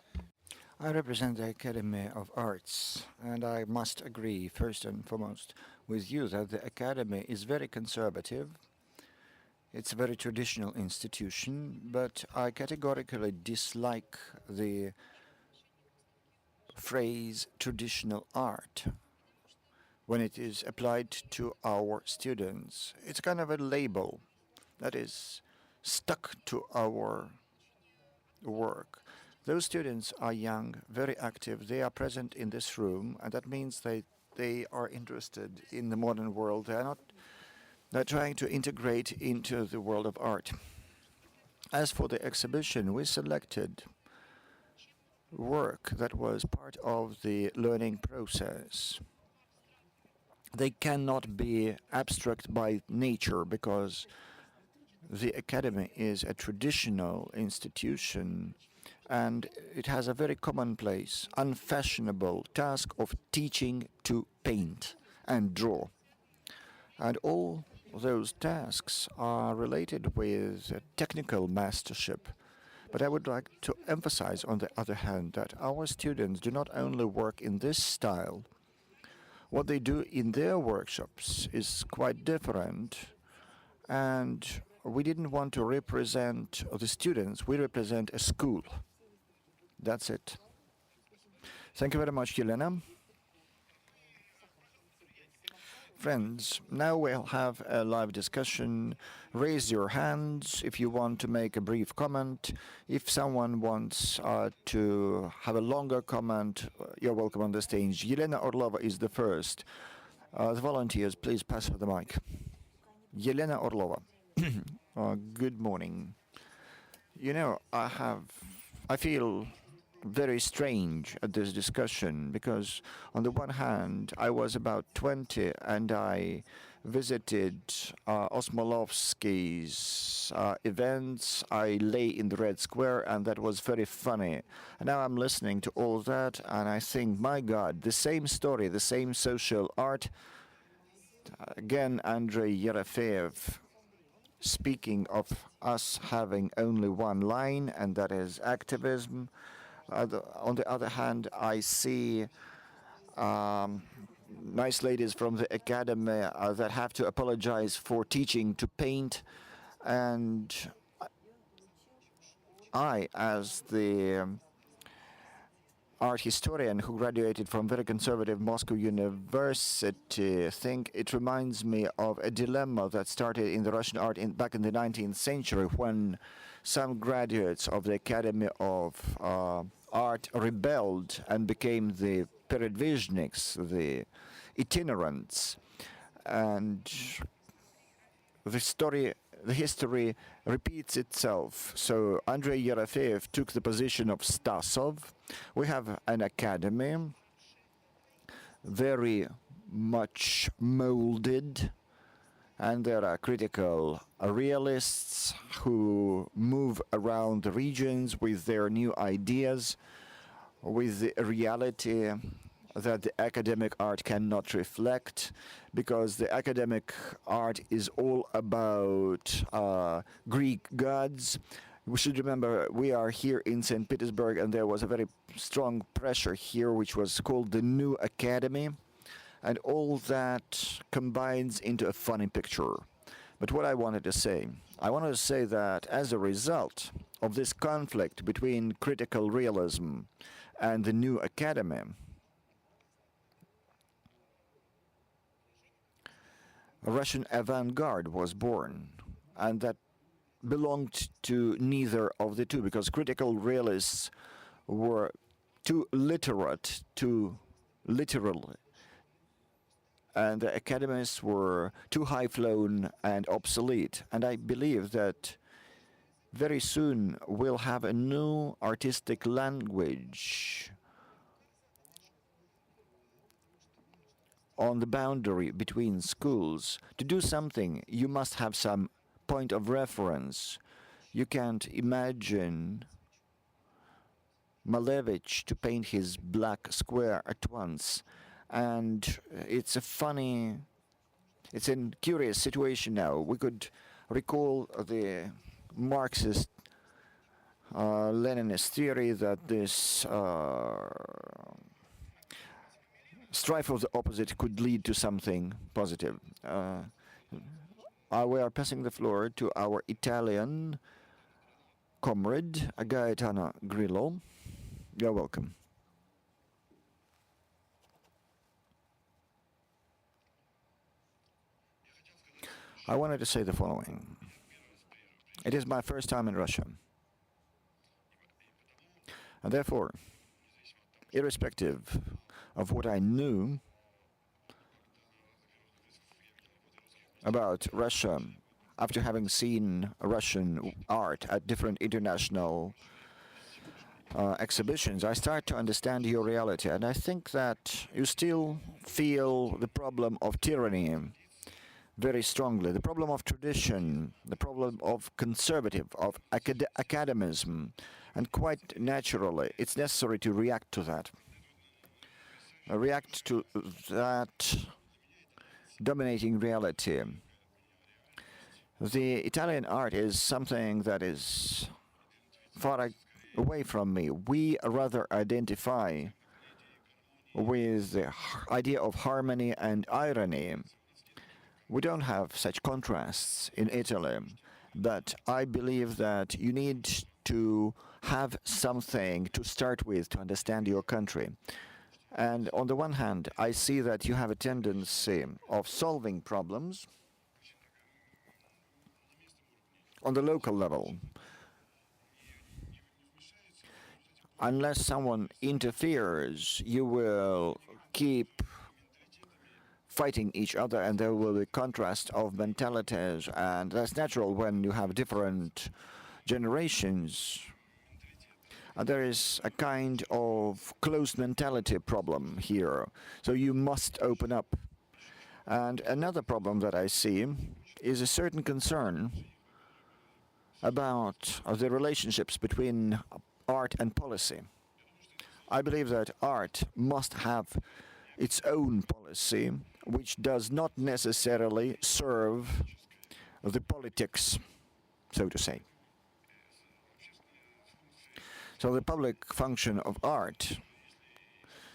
I represent the Academy of Arts, and I must agree, first and foremost, with you that the Academy is very conservative. It's a very traditional institution, but I categorically dislike the phrase traditional art when it is applied to our students. It's kind of a label that is stuck to our work. Those students are young, very active. They are present in this room, and that means they are interested in the modern world. They're trying to integrate into the world of art. As for the exhibition, we selected work that was part of the learning process. They cannot be abstract by nature because the Academy is a traditional institution, and it has a very commonplace, unfashionable task of teaching to paint and draw. And all those tasks are related with technical mastership. But I would like to emphasize, on the other hand, that our students do not only work in this style. What they do in their workshops is quite different, and we didn't want to represent the students, we represent a school. That's it. Thank you very much, Yelena. Friends, now we'll have a live discussion. Raise your hands if you want to make a brief comment. If someone wants to have a longer comment, you're welcome on the stage. Yelena Orlova is the first. The volunteers, please pass her the mic. Yelena Orlova. Good morning. You know, I feel very strange at this discussion because on the one hand I was about 20 and I visited Osmolovsky's events. I lay in the Red Square and that was very funny. And now I'm listening to all that and I think, my God, the same story, the same social art. Again, Andrei Yerefeev speaking of us having only one line, and that is activism. On the other hand, I see nice ladies from the academy that have to apologize for teaching to paint, and I, as the art historian who graduated from very conservative Moscow University, think it reminds me of a dilemma that started in the Russian art back in the 19th century, when some graduates of the Academy of Art rebelled and became the peredvizhniks, the itinerants, and the history repeats itself. So Andrei Yerofeev took the position of Stasov. We have an academy, very much molded, and there are critical realists who move around the regions with their new ideas, with the reality that the academic art cannot reflect, because the academic art is all about Greek gods. We should remember we are here in St. Petersburg, and there was a very strong pressure here which was called the New Academy, and all that combines into a funny picture. But what I wanted to say that as a result of this conflict between critical realism and the New Academy, a Russian avant-garde was born, and that belonged to neither of the two, because critical realists were too literate, too literal, and the academists were too high-flown and obsolete. And I believe that very soon we'll have a new artistic language on the boundary between schools. To do something, you must have some point of reference. You can't imagine Malevich to paint his black square at once. And it's a curious situation now. We could recall the Marxist Leninist theory that this strife of the opposite could lead to something positive. We are passing the floor to our Italian comrade, Gaetano Grillo. You're welcome. I wanted to say the following. It is my first time in Russia. And therefore, irrespective of what I knew about Russia, after having seen Russian art at different international exhibitions, I start to understand your reality. And I think that you still feel the problem of tyranny very strongly, the problem of tradition, the problem of conservative, of academism, and quite naturally, it's necessary to react to that. React to that dominating reality. The Italian art is something that is far away from me. We rather identify with the idea of harmony and irony. We don't have such contrasts in Italy, but I believe that you need to have something to start with to understand your country. And on the one hand, I see that you have a tendency of solving problems on the local level. Unless someone interferes, you will keep fighting each other, and there will be contrast of mentalities, and that's natural when you have different generations. There is a kind of closed mentality problem here, so you must open up. And another problem that I see is a certain concern about the relationships between art and policy. I believe that art must have its own policy, which does not necessarily serve the politics, so to say. So the public function of art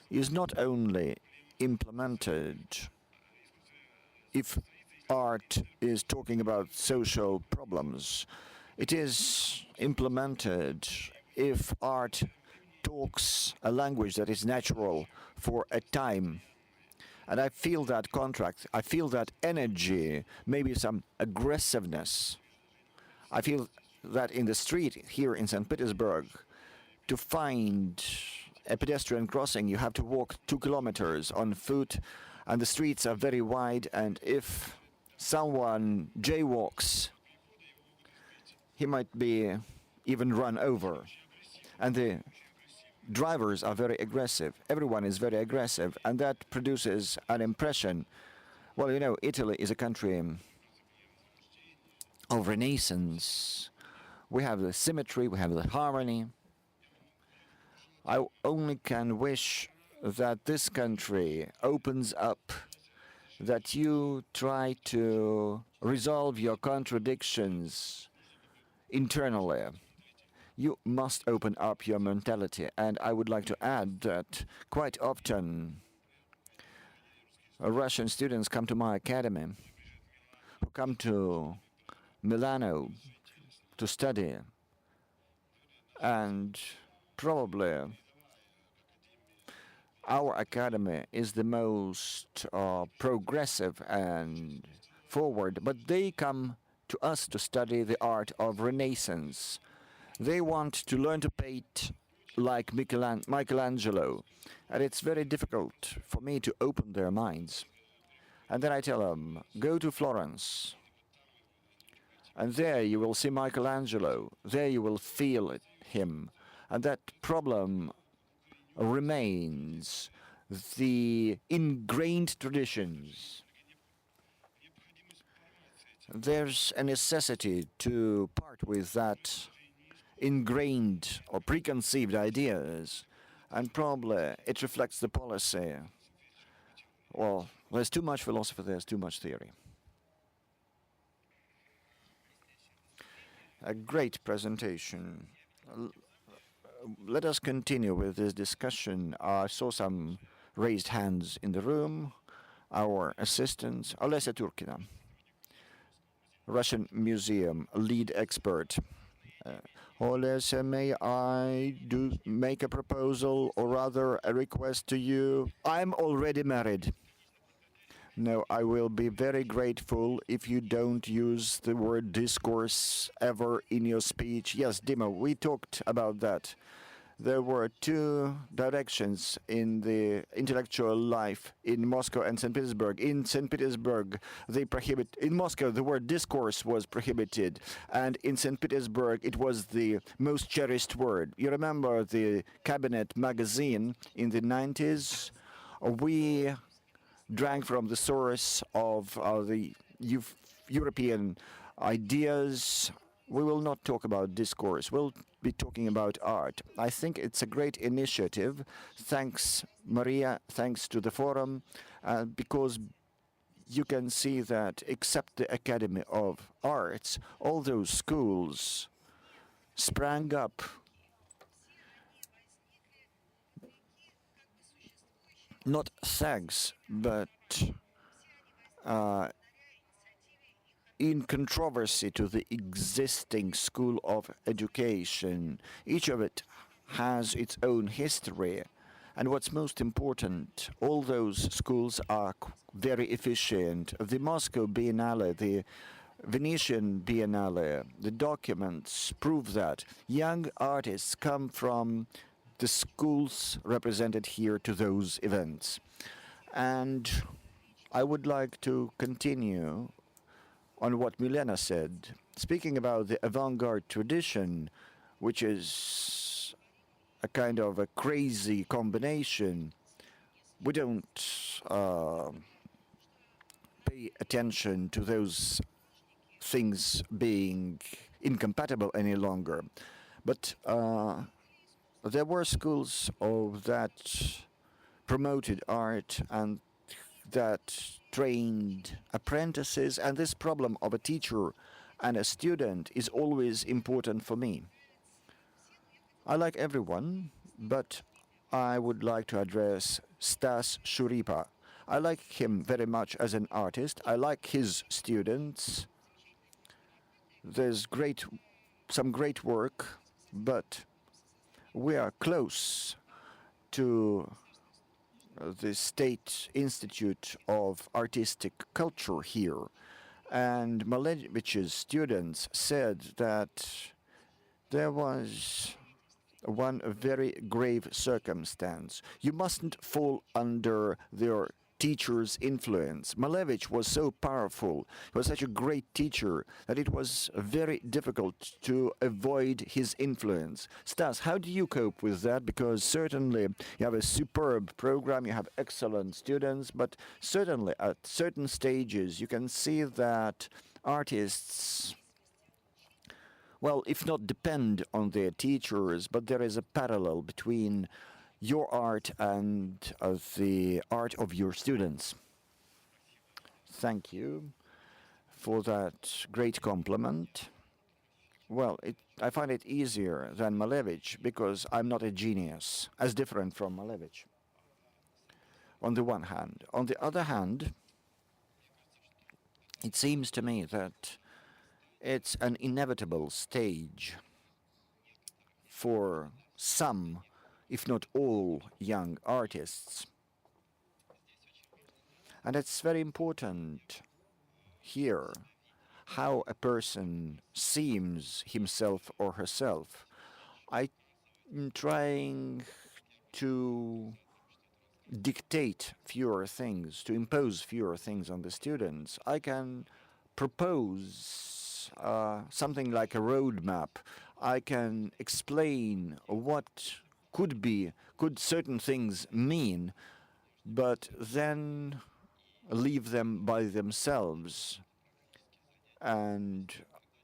is not only implemented, if art is talking about social problems, it is implemented if art talks a language that is natural for a time. And I feel that contract, I feel that energy, maybe some aggressiveness. I feel that in the street here in St. Petersburg, to find a pedestrian crossing, you have to walk 2 kilometers on foot, and the streets are very wide, and if someone jaywalks, he might be even run over. And the drivers are very aggressive. Everyone is very aggressive, and that produces an impression. Well, you know, Italy is a country of renaissance. We have the symmetry, we have the harmony. I only can wish that this country opens up, that you try to resolve your contradictions internally. You must open up your mentality. And I would like to add that quite often Russian students come to my academy, who come to Milano to study, and probably our academy is the most progressive and forward, but they come to us to study the art of Renaissance. They want to learn to paint like Michelangelo, and it's very difficult for me to open their minds. And then I tell them, go to Florence, and there you will see Michelangelo, there you will feel him, and that problem remains, the ingrained traditions. There's a necessity to part with that ingrained or preconceived ideas, and probably it reflects the policy. Well, there's too much philosophy, there's too much theory. A great presentation. Let us continue with this discussion. I saw some raised hands in the room. Our assistant, Olesya Turkina, Russian Museum lead expert. Olesya, may I make a proposal, or rather a request to you? I'm already married. No, I will be very grateful if you don't use the word discourse ever in your speech. Yes, Dima, we talked about that. There were two directions in the intellectual life in Moscow and St. Petersburg. In St. Petersburg, in Moscow, the word discourse was prohibited, and in St. Petersburg, it was the most cherished word. You remember the Cabinet magazine in the 90s? We drank from the source of the European ideas. We will not talk about discourse. We'll be talking about art. I think it's a great initiative. Thanks, Maria. Thanks to the forum, because you can see that except the Academy of Arts, all those schools sprang up not thanks, but in controversy to the existing school of education. Each of it has its own history. And what's most important, all those schools are very efficient. The Moscow Biennale, the Venetian Biennale, the documents prove that young artists come from the schools represented here to those events. And I would like to continue on what Milena said, speaking about the avant-garde tradition, which is a kind of a crazy combination. We don't pay attention to those things being incompatible any longer. But there were schools of that promoted art and that trained apprentices, and this problem of a teacher and a student is always important for me. I like everyone, but I would like to address Stas Shuripa. I like him very much as an artist. I like his students. There's some great work, but we are close to the State Institute of Artistic Culture here. And Malevich's students said that there was one very grave circumstance. You mustn't fall under their teacher's influence. Malevich was so powerful, he was such a great teacher, that it was very difficult to avoid his influence. Stas, how do you cope with that? Because certainly you have a superb program, you have excellent students, but certainly at certain stages you can see that artists, well, if not depend on their teachers, but there is a parallel between your art and the art of your students. Thank you for that great compliment. Well, I find it easier than Malevich because I'm not a genius, as different from Malevich, on the one hand. On the other hand, it seems to me that it's an inevitable stage for some, if not all, young artists. And it's very important here how a person sees himself or herself. I'm trying to dictate fewer things, to impose fewer things on the students. I can propose something like a roadmap. I can explain what could certain things mean, but then leave them by themselves. And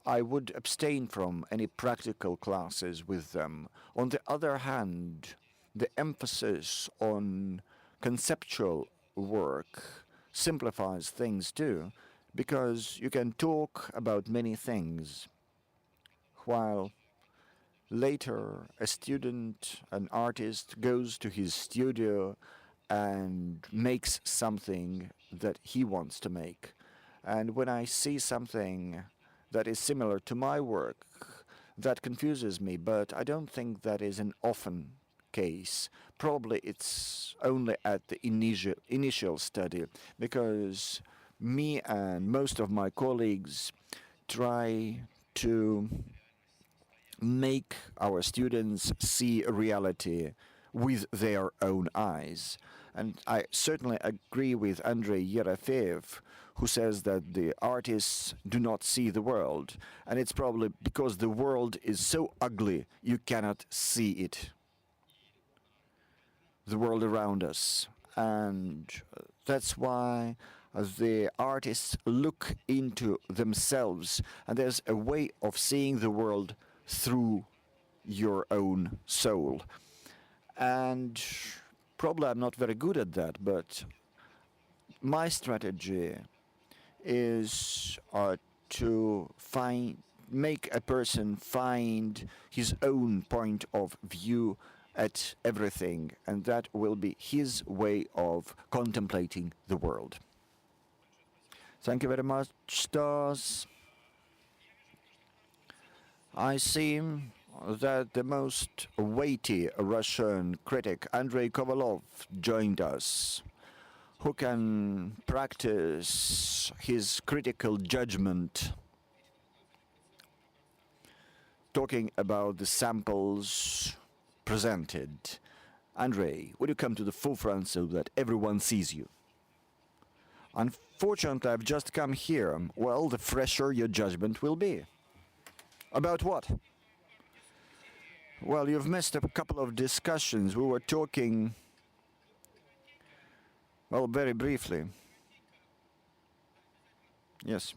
I would abstain from any practical classes with them. On the other hand, the emphasis on conceptual work simplifies things too, because you can talk about many things, while later a student, an artist, goes to his studio and makes something that he wants to make. And when I see something that is similar to my work, that confuses me, but I don't think that is an often case. Probably it's only at the initial study, because me and most of my colleagues try to make our students see reality with their own eyes. And I certainly agree with Andrei Yerefeev, who says that the artists do not see the world. And it's probably because the world is so ugly, you cannot see it, the world around us. And that's why the artists look into themselves, and there's a way of seeing the world through your own soul. And probably I'm not very good at that, but my strategy is to make a person find his own point of view at everything, and that will be his way of contemplating the world. Thank you very much, Stas. I see that the most weighty Russian critic, Andrei Kovalov, joined us, who can practice his critical judgment, talking about the samples presented. Andrei, would you come to the forefront so that everyone sees you? Unfortunately, I've just come here. Well, the fresher your judgment will be. About what? Well, you've missed a couple of discussions. We were talking, well, very briefly. Yes.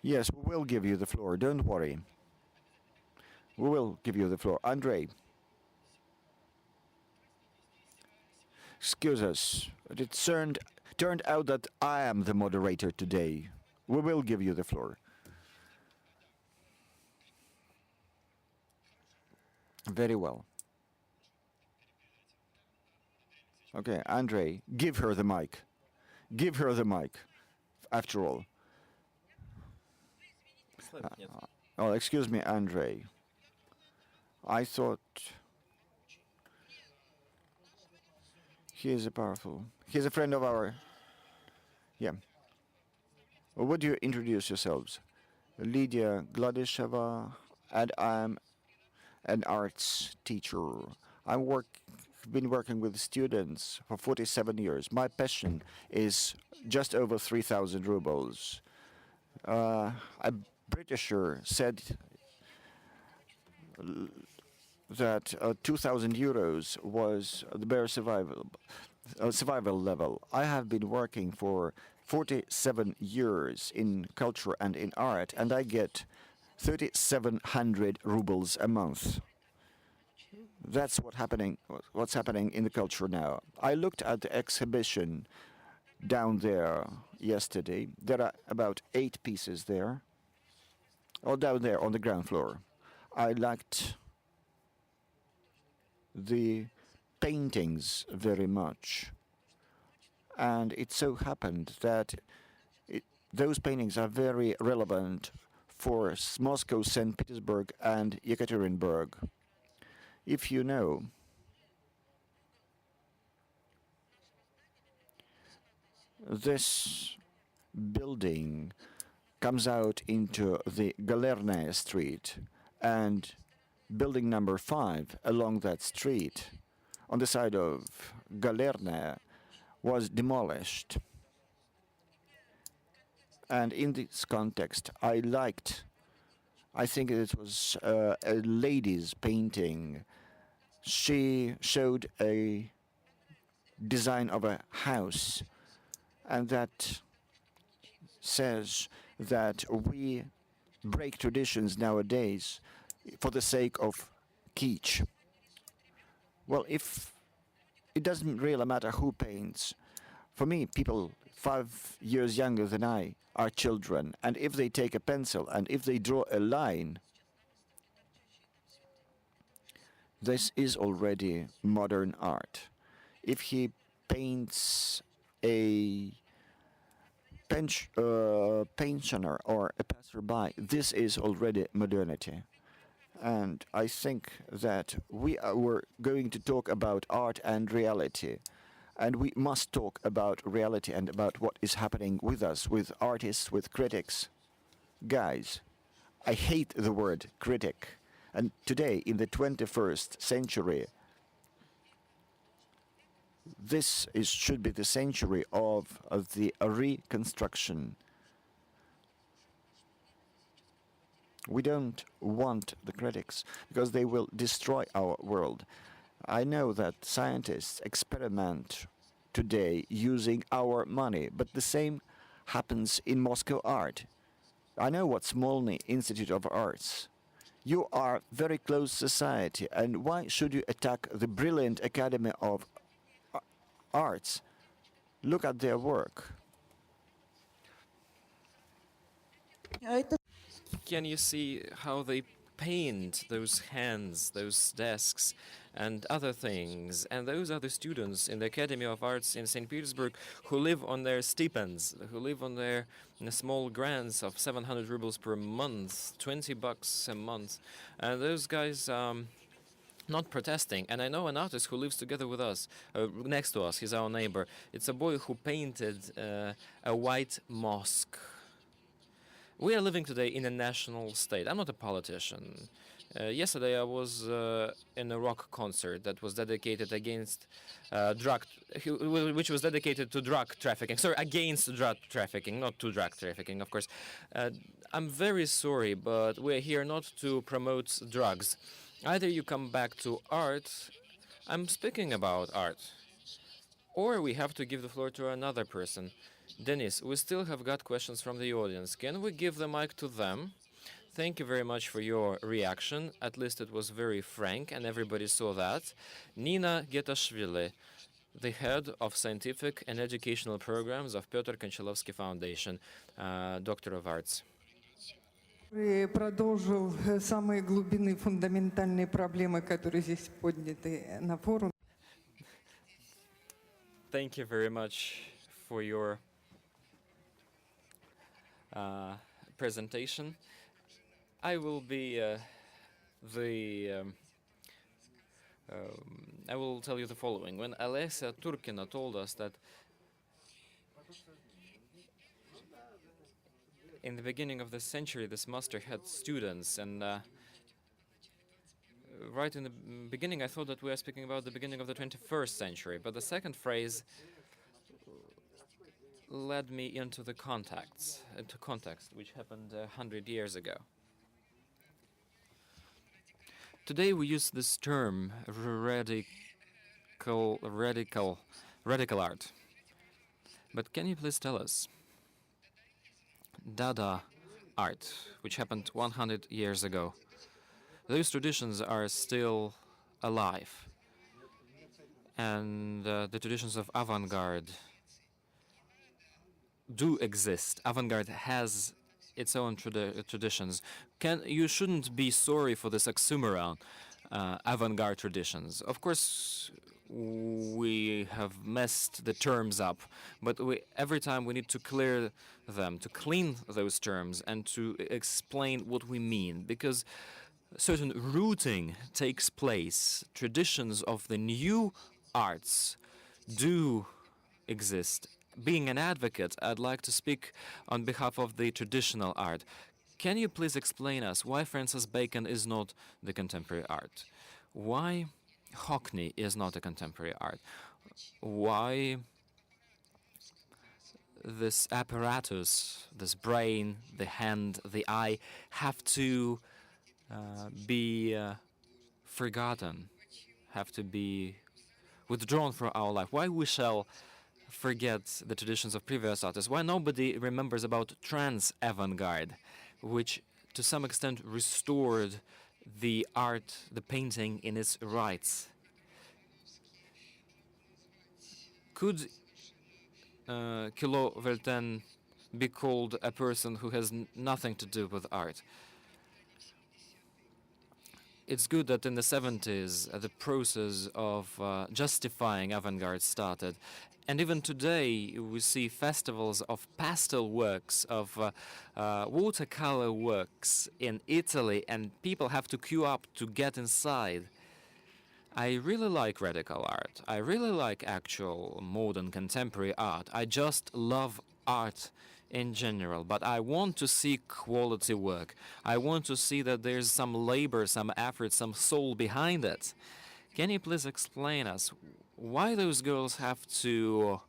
Yes, we will give you the floor. Don't worry. We will give you the floor. Andrei. Excuse us. It turned out that I am the moderator today. We will give you the floor. Very well. Okay, Andre, give her the mic. Give her the mic, after all. Oh, excuse me, Andre. I thought he is a powerful. He's a friend of our. Yeah. Well, would you introduce yourselves? Lydia Gladisheva, and I'm an arts teacher. Been working with students for 47 years. My passion is just over 3,000 rubles. A Britisher said that 2,000 euros was the bare survival level. I have been working for 47 years in culture and in art, and I get 3,700 rubles a month. That's what's happening in the culture now. I looked at the exhibition down there yesterday. There are about 8 pieces there, or down there on the ground floor. I liked the paintings very much. And it so happened that those paintings are very relevant for Moscow, St. Petersburg, and Yekaterinburg. If you know, this building comes out into the Galernaya Street, and building number 5 along that street, on the side of Galernaya, was demolished. And in this context, I think it was a lady's painting. She showed a design of a house, and that says that we break traditions nowadays for the sake of kitsch. Well, if it doesn't really matter who paints. For me, people 5 years younger than I are children, and if they take a pencil and if they draw a line, this is already modern art. If he paints a pensioner or a passerby, this is already modernity. And I think that we're going to talk about art and reality. And we must talk about reality and about what is happening with us, with artists, with critics. Guys, I hate the word critic. And today, in the 21st century, should be the century of the reconstruction. We don't want the critics because they will destroy our world. I know that scientists experiment today using our money, but the same happens in Moscow art. I know what Smolny Institute of Arts. You are very close society, and why should you attack the brilliant Academy of Arts? Look at their work. Can you see how they paint those hands, those desks, and other things? And those are the students in the Academy of Arts in St. Petersburg who live on their stipends, who live on their small grants of 700 rubles per month, 20 bucks a month. And those guys not protesting. And I know an artist who lives together with us, next to us. He's our neighbor. It's a boy who painted a white mosque. We are living today in a national state. I'm not a politician. Yesterday I was in a rock concert that was dedicated against which was dedicated to drug trafficking. Sorry, against drug trafficking, not to drug trafficking, of course. I'm very sorry, but we're here not to promote drugs. Either you come back to art, I'm speaking about art, or we have to give the floor to another person. Denis, we still have got questions from the audience. Can we give the mic to them? Thank you very much for your reaction. At least it was very frank, and everybody saw that. Nina Getashvili, the head of scientific and educational programs of Pyotr Konchalovsky Foundation, Doctor of Arts. Продолжил самые глубинные фундаментальные проблемы, которые здесь подняты на форуме. Thank you very much for your presentation. I will be I will tell you the following. When Alessia Turkina told us that in the beginning of the century this master had students, and right in the beginning I thought that we were speaking about the beginning of the 21st century, but the second phrase led me into context, which happened 100 years ago. Today we use this term radical art. But can you please tell us, Dada art, which happened 100 years ago, those traditions are still alive, and the traditions of avant-garde do exist. Avant-garde has its own traditions. You shouldn't be sorry for this oxymoron, avant-garde traditions. Of course, we have messed the terms up, but every time we need to clear them, to clean those terms, and to explain what we mean, because certain rooting takes place. Traditions of the new arts do exist. Being an advocate, I'd like to speak on behalf of the traditional art. Can you please explain us why Francis Bacon is not the contemporary art? Why Hockney is not a contemporary art? Why this apparatus, this brain, the hand, the eye, have to be forgotten, have to be withdrawn from our life? Why we shall forget the traditions of previous artists? Why nobody remembers about trans avant-garde, which to some extent restored the art, the painting in its rights? Could Kilo Verten be called a person who has nothing to do with art? It's good that in the 70s the process of justifying avant-garde started. And even today we see festivals of pastel works, of watercolor works in Italy, and people have to queue up to get inside. I really like radical art. I really like actual modern contemporary art. I just love art in general, but I want to see quality work. I want to see that there's some labor, some effort, some soul behind it. Can you please explain us why those girls have to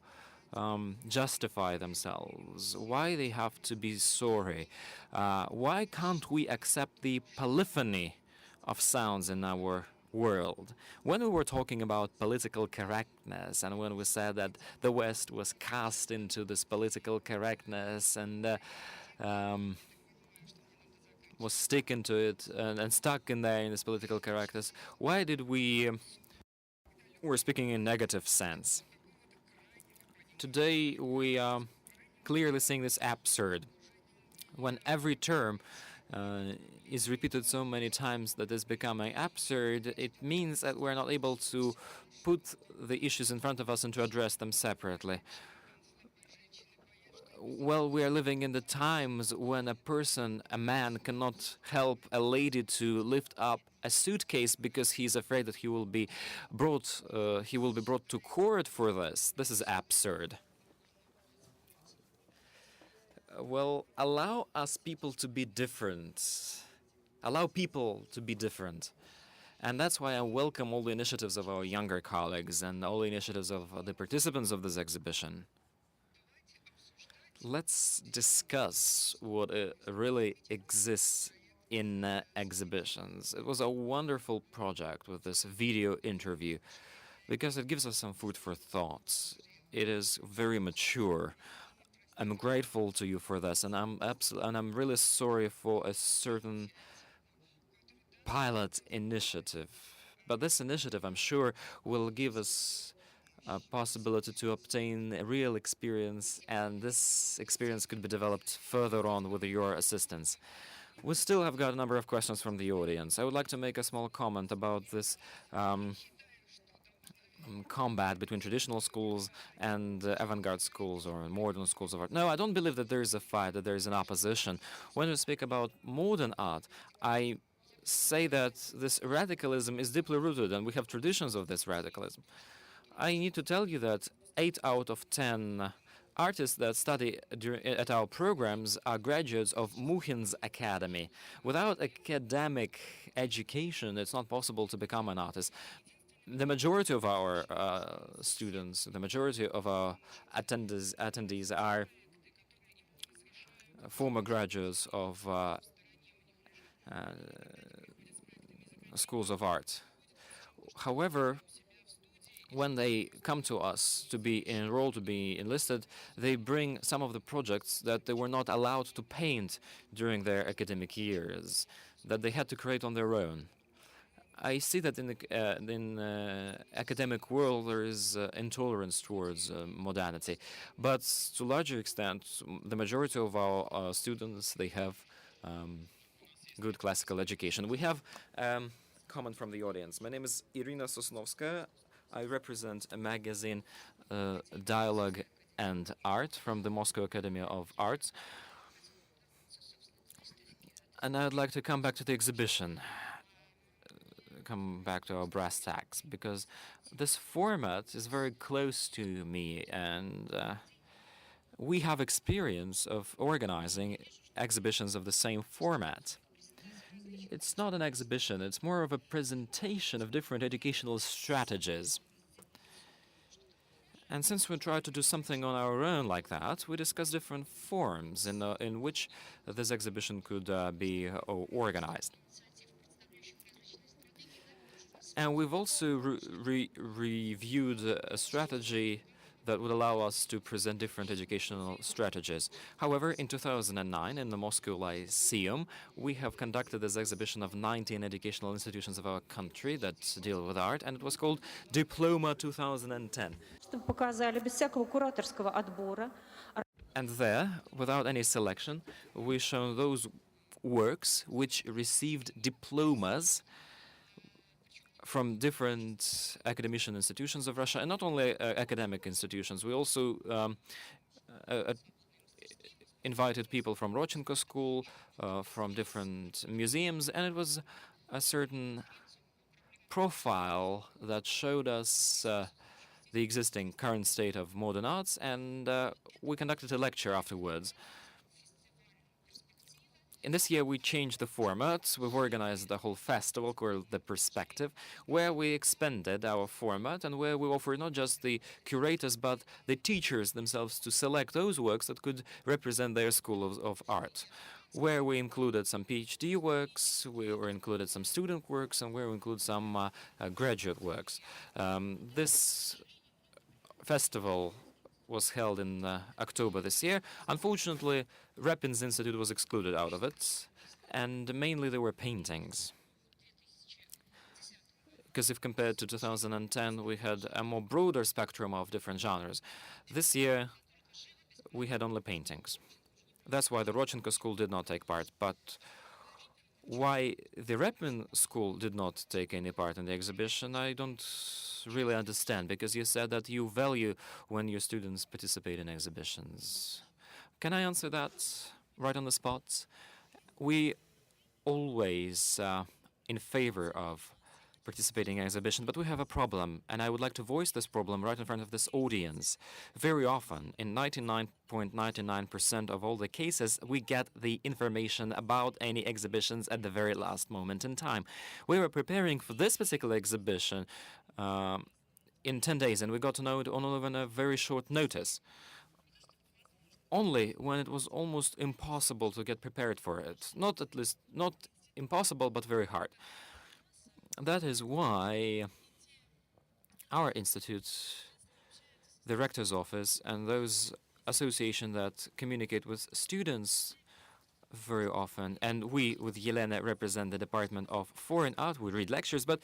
justify themselves? Why they have to be sorry? Why can't we accept the polyphony of sounds in our world? When we were talking about political correctness, and when we said that the West was cast into this political correctness and was sticking to it and stuck in there in this political correctness, why did we were speaking in negative sense? Today we are clearly seeing this absurd. When every term is repeated so many times that it's becoming absurd, it means that we're not able to put the issues in front of us and to address them separately. Well, we are living in the times when a man cannot help a lady to lift up a suitcase because he's afraid that he will be brought to court for this. This is absurd. Well, allow us people to be different. Allow people to be different. And that's why I welcome all the initiatives of our younger colleagues and all the initiatives of the participants of this exhibition. Let's discuss what really exists in exhibitions. It was a wonderful project with this video interview because it gives us some food for thoughts. It is very mature. I'm grateful to you for this, and I'm really sorry for a certain pilot initiative. But this initiative, I'm sure, will give us a possibility to obtain a real experience, and this experience could be developed further on with your assistance. We still have got a number of questions from the audience. I would like to make a small comment about this combat between traditional schools and avant-garde schools or modern schools of art. No, I don't believe that there is a fight, that there is an opposition. When we speak about modern art, I say that this radicalism is deeply rooted, and we have traditions of this radicalism. I need to tell you that 8 out of 10 artists that study at our programs are graduates of Muhin's Academy. Without academic education, it's not possible to become an artist. The majority of our students, the majority of our attendees are former graduates of schools of art. However, when they come to us to be enrolled, to be enlisted, they bring some of the projects that they were not allowed to paint during their academic years, that they had to create on their own. I see that in the academic world there is intolerance towards modernity, but to a larger extent, the majority of our students, they have good classical education. We have comment from the audience. My name is Irina Sosnovskaya. I represent a magazine, Dialogue and Art, from the Moscow Academy of Arts. And I'd like to come back to the exhibition, come back to our brass tacks, because this format is very close to me, and we have experience of organizing exhibitions of the same format. It's not an exhibition, it's more of a presentation of different educational strategies. And since we try to do something on our own like that, we discuss different forms in which this exhibition could be organized. And we've also reviewed a strategy that would allow us to present different educational strategies. However, in 2009, in the Moscow Lyceum, we have conducted this exhibition of 19 educational institutions of our country that deal with art, and it was called Diploma 2010. And there, without any selection, we show those works which received diplomas from different academician institutions of Russia, and not only academic institutions. We also invited people from Rodchenko School, from different museums, and it was a certain profile that showed us the existing current state of modern arts, and we conducted a lecture afterwards. In this year, we changed the format. We've organized the whole festival called The Perspective, where we expanded our format and where we offer not just the curators, but the teachers themselves to select those works that could represent their school of art, where we included some PhD works, we included some student works, and where we include some graduate works. This festival was held in October this year. Unfortunately, Repin's Institute was excluded out of it, and mainly there were paintings. Because if compared to 2010, we had a more broader spectrum of different genres. This year, we had only paintings. That's why the Rodchenko School did not take part. But why the Repin School did not take any part in the exhibition, I don't really understand, because you said that you value when your students participate in exhibitions. Can I answer that right on the spot? We always in favor of participating in exhibition, but we have a problem, and I would like to voice this problem right in front of this audience. Very often, in 99.99% of all the cases, we get the information about any exhibitions at the very last moment in time. We were preparing for this particular exhibition in 10 days, and we got to know it only on a very short notice. Only when it was almost impossible to get prepared for it. Not impossible, but very hard. That is why our institute, the rector's office, and those associations that communicate with students very often, and we with Yelena represent the Department of Foreign Art, we read lectures, but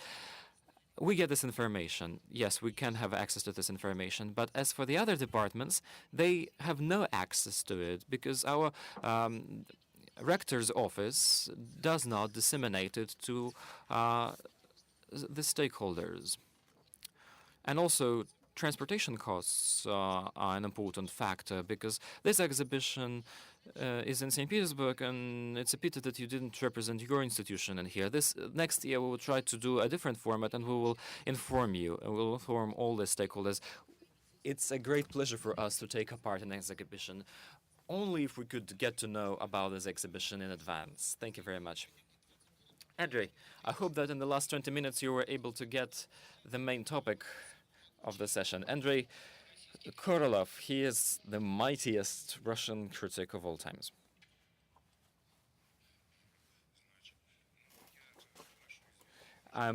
we get this information. Yes, we can have access to this information, but as for the other departments, they have no access to it, because our rector's office does not disseminate it to the stakeholders. And also, transportation costs are an important factor, because this exhibition is in St. Petersburg, and it's a pity that you didn't represent your institution in here. This next year we will try to do a different format, and we will inform you, and we will inform all the stakeholders. It's a great pleasure for us to take part in this exhibition, only if we could get to know about this exhibition in advance. Thank you very much. Andrei, I hope that in the last 20 minutes you were able to get the main topic of the session. Andrei Korolov, he is the mightiest Russian critic of all times. I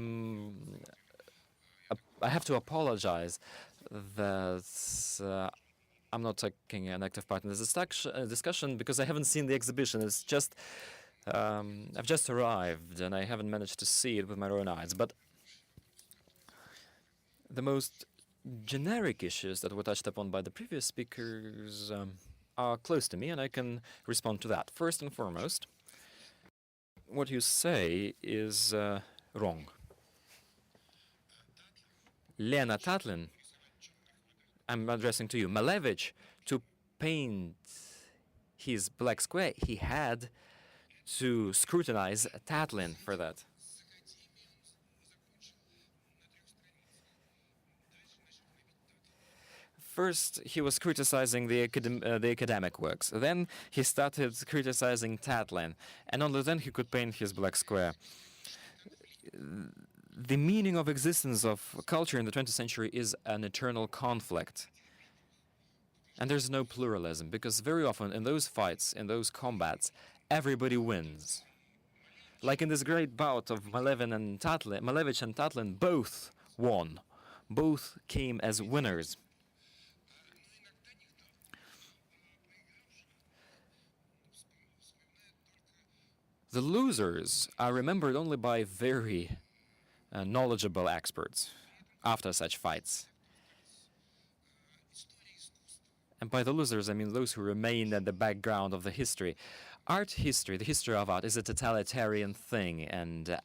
have to apologize that I'm not taking an active part in this discussion because I haven't seen the exhibition. It's just I've just arrived and I haven't managed to see it with my own eyes. But the most generic issues that were touched upon by the previous speakers are close to me, and I can respond to that. First and foremost, what you say is wrong. Lena Tatlin, I'm addressing to you, Malevich, to paint his black square, he had to scrutinize Tatlin for that. First, he was criticizing the academic works. Then he started criticizing Tatlin, and only then he could paint his black square. The meaning of existence of culture in the 20th century is an eternal conflict. And there's no pluralism, because very often in those fights, in those combats, everybody wins. Like in this great bout of Malevich and Tatlin both won. Both came as winners. The losers are remembered only by very knowledgeable experts after such fights. And by the losers, I mean those who remain at the background of the history. Art history, the history of art, is a totalitarian thing and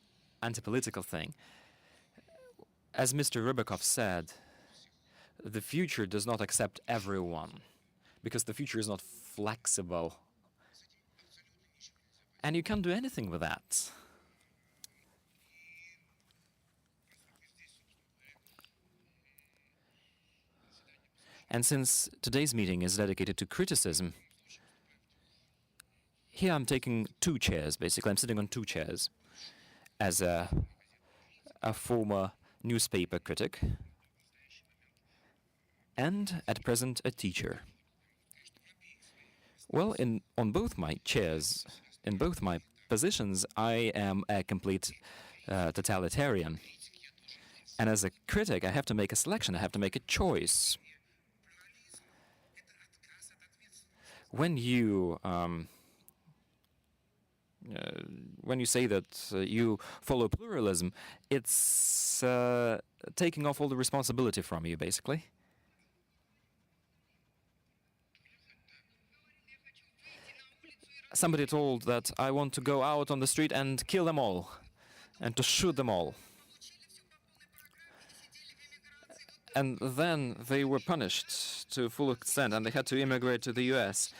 anti-political thing. As Mr. Rybakov said, the future does not accept everyone, because the future is not flexible. And you can't do anything with that. And since today's meeting is dedicated to criticism, here I'm taking two chairs, basically. I'm sitting on two chairs as a former newspaper critic and, at present, a teacher. Well, on both my chairs, in both my positions, I am a complete totalitarian. And as a critic, I have to make a selection. I have to make a choice. When you say that you follow pluralism, it's taking off all the responsibility from you, basically. Somebody told that I want to go out on the street and kill them all, and to shoot them all. And then they were punished to full extent, and they had to immigrate to the US.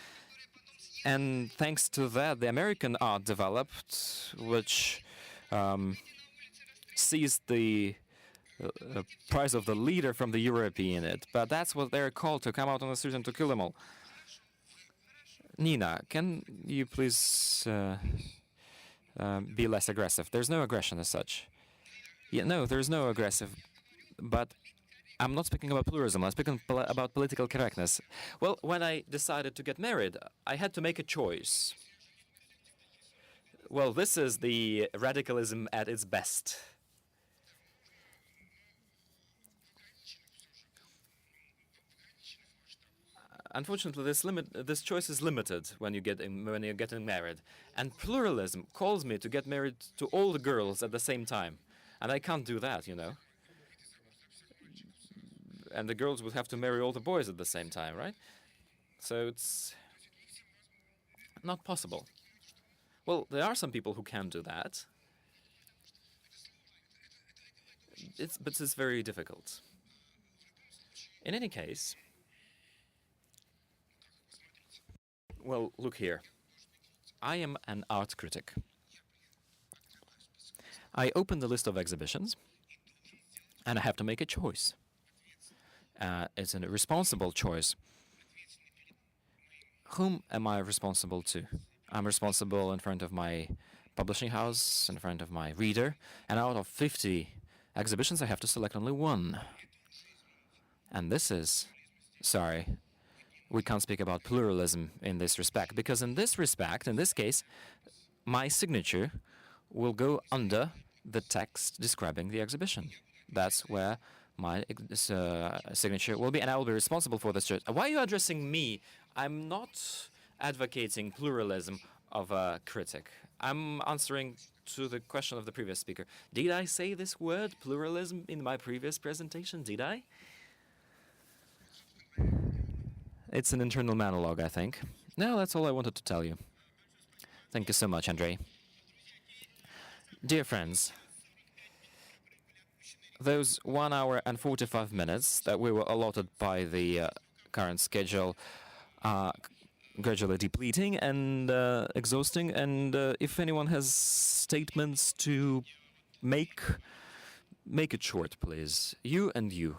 And thanks to that, the American art developed, which seized the prize of the leader from the European it. But that's what they're called, to come out on the street and to kill them all. Nina, can you please be less aggressive? There's no aggression as such. Yeah, no, there's no aggressive. But I'm not speaking about pluralism. I'm speaking about political correctness. Well, when I decided to get married, I had to make a choice. Well, this is the radicalism at its best. Unfortunately, this choice is limited when you're getting married, and pluralism calls me to get married to all the girls at the same time, and I can't do that, you know. And the girls would have to marry all the boys at the same time, right? So it's not possible. Well, there are some people who can do that. But it's very difficult. In any case, well, look here. I am an art critic. I open the list of exhibitions, and I have to make a choice. It's a responsible choice. Whom am I responsible to? I'm responsible in front of my publishing house, in front of my reader, and out of 50 exhibitions, I have to select only one. And this is, sorry, we can't speak about pluralism in this respect, because in this respect, in this case, my signature will go under the text describing the exhibition. That's where my signature will be, and I will be responsible for this. Why are you addressing me? I'm not advocating pluralism of a critic. I'm answering to the question of the previous speaker. Did I say this word, pluralism, in my previous presentation? Did I? It's an internal monologue, I think. No, that's all I wanted to tell you. Thank you so much, Andrei. Dear friends, those 1 hour and 45 minutes that we were allotted by the current schedule are gradually depleting and exhausting, and if anyone has statements to make it short, please. You and you.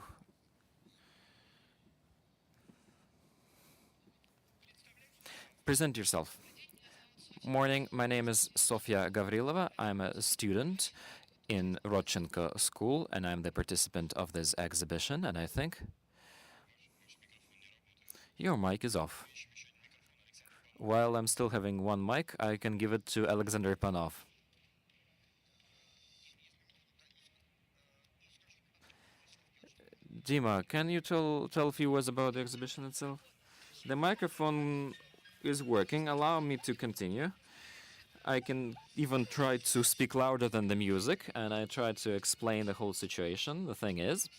Present yourself. Morning, my name is Sofia Gavrilova. I'm a student in Rodchenko School, and I'm the participant of this exhibition, and I think your mic is off. While I'm still having one mic, I can give it to Alexander Panov. Dima, can you tell a few words about the exhibition itself? The microphone is working. Allow me to continue. I can even try to speak louder than the music, and I try to explain the whole situation. The thing is,